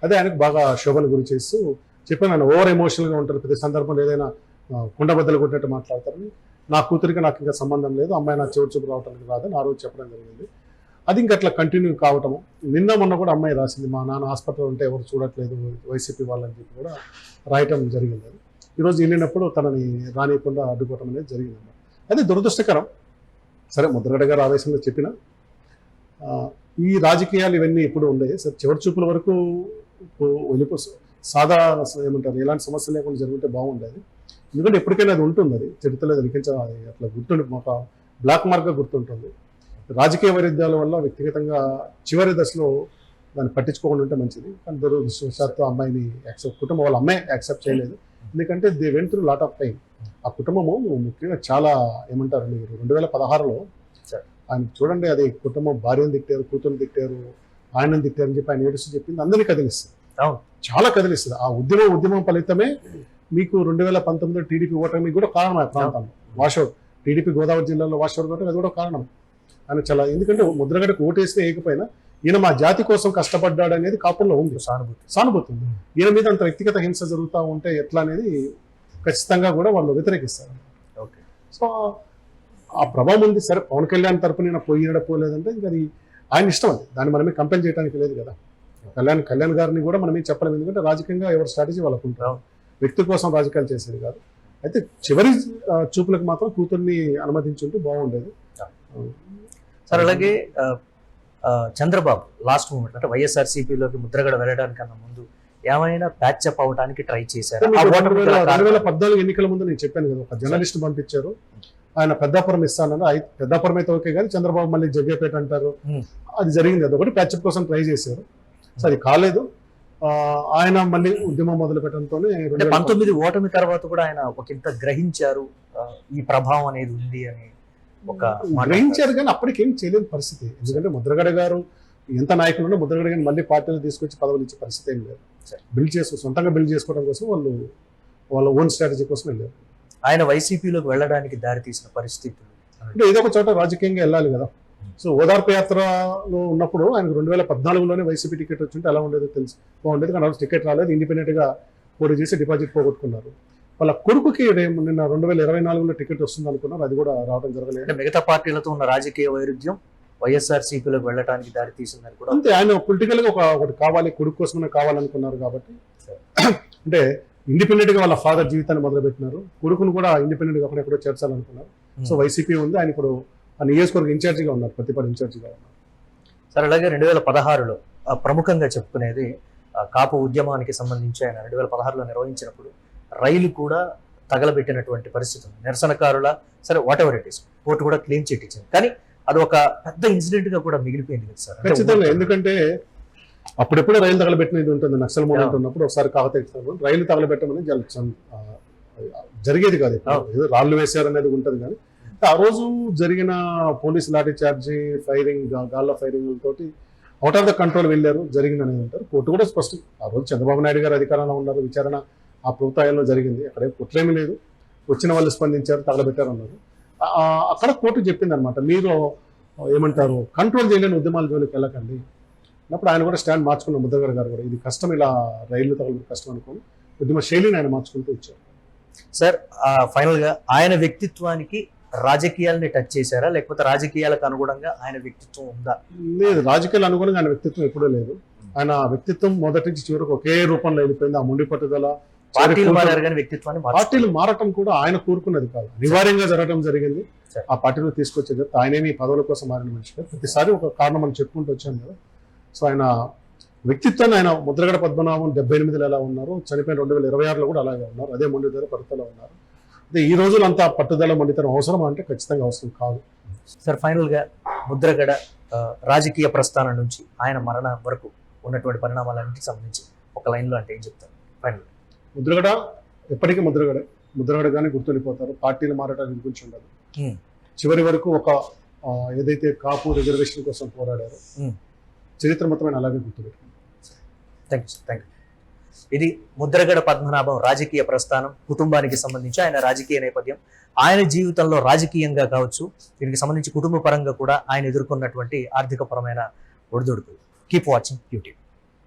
అదే ఆయనకు బాగా శోభను గురి చేస్తూ చెప్పాను, ఆయన ఓవర్ ఎమోషనల్గా ఉంటారు, ప్రతి సందర్భంలో ఏదైనా కుండబద్దలు కొట్టినట్టు మాట్లాడతారని. నా కూతురికి నాకు ఇంకా సంబంధం లేదు, అమ్మాయి నా చివరి చూపు రావడానికి రాదని ఆ రోజు చెప్పడం జరిగింది. అది ఇంకా అట్లా కంటిన్యూ కావటము. మొన్న కూడా అమ్మాయి రాసింది, మా నాన్న హాస్పిటల్ ఉంటే ఎవరు చూడట్లేదు వైసీపీ వాళ్ళని చెప్పి కూడా రాయటం జరిగింది. అది ఈరోజు వెళ్ళినప్పుడు తనని రానియకుండా అడ్డుకోవటం అనేది జరిగింది అన్నమాట. అది దురదృష్టకరం. సరే, ముద్రగడ గారు ఆవేశంలో చెప్పిన ఈ రాజకీయాలు ఇవన్నీ ఎప్పుడు ఉండేవి. సరే, చివరి చూపుల వరకు సాదా ఏమంటారు ఎలాంటి సమస్య లేకుండా జరుగుతుంటే బాగుండేది. ఎందుకంటే ఎప్పటికైనా అది ఉంటుంది, అది చరిత్రలో లిఖించాలి, అట్లా గుర్తుండి ఒక బ్లాక్ మార్క్గా గుర్తుంటుంది. రాజకీయ వైరుధ్యాల వల్ల వ్యక్తిగతంగా చివరి దశలో దాన్ని పట్టించుకోకుండా ఉంటే మంచిది. కానీ దురదృష్టవశాత్తు అమ్మాయిని కుటుంబం వాళ్ళ అమ్మాయి యాక్సెప్ట్ చేయలేదు. ఎందుకంటే they went through lot of time. ఆ కుటుంబము ముఖ్యంగా చాలా ఏమంటారు, మీరు 2016లో ఆయన చూడండి, అది కుటుంబం భార్యను తిట్టారు, కూతురు తిట్టారు, ఆయనను తిట్టారు అని చెప్పి ఆయన ఏడుస్తూ చెప్పింది అందరినీ కదిలిస్తుంది. చాలా కదిలిస్తుంది. ఆ ఉద్యమం ఫలితమే మీకు 2019 టీడీపీ ఓటమికి కూడా కారణం. ఆ ప్రాంతంలో వాషౌట్, టీడీపీ గోదావరి జిల్లాలో వాషౌట్ కూడా అది కూడా కారణం. ఆయన చాలా, ఎందుకంటే ముద్రగడకు ఓటేస్తే ఏకపోయినా ఈయన మా జాతి కోసం కష్టపడ్డాడు అనేది కాపుల్లో ఉంది, సానుభూతి ఉంది. ఈయన మీద అంత వ్యక్తిగత హింస జరుగుతూ ఉంటే ఎట్లా అనేది ఖచ్చితంగా కూడా వాళ్ళు వ్యతిరేకిస్తారు. సో ఆ ప్రభావం ఉంది. సరే, పవన్ కళ్యాణ్ తరపున నేను పోలేదంటే ఇంకా అది ఆయన ఇష్టం, అది దాన్ని మనమే కంపెల్ చేయడానికి లేదు కదా. కళ్యాణ్ గారిని కూడా మనం ఏం చెప్పలేము, ఎందుకంటే రాజకీయంగా ఎవరి స్ట్రాటజీ వాళ్ళకు ఉంటారు, వ్యక్తి కోసం రాజకీయాలు చేసేది కాదు. అయితే చివరి చూపులకు మాత్రం కూతుర్ని అనుమతించుంటే బాగుండేది. సార్ అలాగే చంద్రబాబు లాస్ట్ మూమెంట్ అంటే వైఎస్ఆర్సీపీలోకి ముద్రగడ వెళ్ళడానికన్నా ముందు ఏమైనా ప్యాచప్ అవడానికి ట్రై చేశారు? 2014 ఎన్నికల ముందు నేను చెప్పాను కదా, ఒక జర్నలిస్ట్ పంపించారు, ఆయన పెద్దాపురం ఇస్తానన్నారు. పెద్దాపురం అయితే ఓకే, కానీ చంద్రబాబు మళ్ళీ జగ్గేపేట అంటారు, అది జరిగింది. అదొకటి ప్యాచప్ కోసం ట్రై చేశారు, సో అది కాలేదు. ఆయన మళ్ళీ ఉద్యమం మొదలు పెట్టడంతోనే 19 ఓటమి తర్వాత కూడా ఆయన ఒక ఇంత గ్రహించారు, ఈ ప్రభావం అనేది ఉంది అని గ్రహించారు, కానీ అప్పటికేం చేయలేని పరిస్థితి. ఎందుకంటే ముద్రగడ గారు ఎంత నాయకులు ఉన్నా ముద్రగడ గారిని మళ్ళీ పార్టీలు తీసుకొచ్చి పదవులు ఇచ్చే పరిస్థితి ఏం లేదు. సొంతంగా బిల్డ్ చేసుకోవడం కోసం వాళ్ళ ఓన్ స్ట్రాటజీ కోసం వెళ్ళారు. ఆయన వైసీపీలోకి వెళ్ళడానికి దారి తీసిన పరిస్థితులు అంటే ఏదో ఒక చోట రాజకీయంగా వెళ్ళాలి కదా. సో ఓదార్పు యాత్రలో ఉన్నప్పుడు ఆయనకు 2014లోనే వైసీపీ టికెట్ వచ్చింటే ఎలా ఉండేదో తెలుసు, బాగుండేది. కానీ టికెట్ రాలేదు, ఇండిపెండెంట్ గా పోటీ చేసి డిపాజిట్ పోగొట్టుకున్నారు. వాళ్ళ కొడుకుకి నిన్న 2024లో టికెట్ వస్తుంది అనుకున్నారు, అది కూడా రావడం జరగలేదు. అంటే మిగతా పార్టీలతో ఉన్న రాజకీయ వైరుధ్యం వైఎస్ఆర్సీపీలోకి వెళ్ళడానికి దారి తీసిందని కూడా అంతే. ఆయన పొలిటికల్ గా ఒకటి కావాలి, కొడుకు కోసమే కావాలనుకున్నారు కాబట్టి, అంటే ఇండిపెండెంట్ గా వాళ్ళ ఫాదర్ జీవితాన్ని మొదలుపెట్టినారు, కొడుకును కూడా ఇండిపెండెంట్ గా ఎక్కడెక్కడో చేర్చాలనుకున్నారు. సో వైసీపీ ఉంది, ఆయన ఇప్పుడు ఆ నియోజకవర్గ ఇన్ఛార్జిగా ఉన్నారు, ప్రతిపాడు ఇన్ఛార్జిగా ఉన్నారు. సరే, అలాగే 2016లో ప్రముఖంగా చెప్పుకునేది కాపు ఉద్యమానికి సంబంధించి ఆయన 2016లో నిర్వహించినప్పుడు రైలు కూడా తగలబెట్టినటువంటి పరిస్థితి ఉంది. నిరసనకారుల సరే what ever it is, court కూడా క్లీన్ చిట్ ఇచ్చింది, కానీ అది ఒక పెద్ద ఇన్సిడెంట్ గా కూడా మిగిలిపోయింది కదా సార్. ఖచ్చితంగా, ఎందుకంటే అప్పుడెప్పుడు రైలు తగలబెట్టినది ఉంటుంది. నక్సల్ మూమెంట్ ఉన్నప్పుడు ఒకసారి కాకతీయ రైలు తగలబెట్టమని జరిగేది కాదు, ఏదో రాళ్ళు వేశారనేది ఉంటుంది. కానీ ఆ రోజు జరిగిన పోలీస్ లాఠీ చార్జీ, ఫైరింగ్, గాల్ల ఫైరింగ్ తోటి అవుట్ ఆఫ్ ద కంట్రోల్ వెళ్ళారు, జరిగిందని అంటారు. కోర్టు కూడా స్పష్టం, ఆ రోజు చంద్రబాబు నాయుడు గారు అధికారంలో ఉన్నారు, విచారణ ఆ ప్రభుత్వాల్లో జరిగింది, అక్కడ కుట్రేమీ లేదు, వచ్చిన వాళ్ళు స్పందించారు, తగలబెట్టారు అన్నారు. అక్కడ కోర్టు చెప్పింది అనమాట, మీరు ఏమంటారు కంట్రోల్ చేయలేని ఉద్యమాల జోలికి వెళ్ళకండి అన్నప్పుడు ఆయన కూడా స్టాండ్ మార్చుకున్న ముద్రగడ గారు కూడా ఇది కష్టం, ఇలా రైళ్లు తగలబెట్టి కష్టం అనుకోని ఉద్యమ శైలిని ఆయన మార్చుకుంటూ వచ్చారు. సార్ ఫైనల్ గా ఆయన వ్యక్తిత్వానికి రాజకీయాలని టచ్ చేశారా, లేకపోతే రాజకీయాలకు అనుగుణంగా ఆయన వ్యక్తిత్వం ఉందా? లేదు, రాజకీయాలు అనుగుణంగా ఆయన వ్యక్తిత్వం ఎప్పుడూ లేదు. ఆయన వ్యక్తిత్వం మొదటి నుంచి చివరకు ఒకే రూపంలో వెళ్ళిపోయింది. ఆ ముండి పట్టుదల, పార్టీలు మారటం కూడా ఆయన కోరుకున్నది కాదు, అనివార్యంగా జరగడం జరిగింది. ఆ పార్టీలో తీసుకొచ్చేది ఆయనేమి పదవుల కోసం మారిన మనిషి కాదు, ప్రతిసారి ఒక కారణం మనం చెప్పుకుంటూ వచ్చాం కదా. సో ఆయన వ్యక్తిత్వాన్ని, ఆయన ముద్రగడ పద్మనాభం 78లో ఎలా ఉన్నారు, చనిపోయిన 2026లో కూడా అలాగే ఉన్నారు, అదే మొండితనం పట్టుదల ఉన్నారు. అదే ఈ రోజులు అంతా పట్టుదల మొండితనం అవసరం అంటే ఖచ్చితంగా అవసరం కాదు. సార్ ఫైనల్ గా ముద్రగడ రాజకీయ ప్రస్థానం నుంచి ఆయన మరణం వరకు ఉన్నటువంటి పరిణామాలన్నిటికి సంబంధించి ఒక లైన్ లో అంటే ఏం చెప్తారు? ఫైనల్ ముద్రగడ ఎప్పటికీ ముద్రగడగానే గుర్తుండిపోతారు. పార్టీలు మారడానికి గురించి ఉండదు. చివరి వరకు ఒక ఏదైతే కాపు రిజర్వేషన్ కోసం పోరాడారో చరిత్ర మొత్తం అలాగే గుర్తుపెట్టుకుంటారు. Thank you. ఇది ముద్రగడ పద్మనాభం రాజకీయ ప్రస్థానం, కుటుంబానికి సంబంధించి ఆయన రాజకీయ నేపథ్యం, ఆయన జీవితంలో రాజకీయంగా కావచ్చు, దీనికి సంబంధించి కుటుంబ పరంగా కూడా ఆయన ఎదుర్కొన్నటువంటి ఆర్థిక పరమైన ఒడిదుడుకులు. Keep watching YouTube.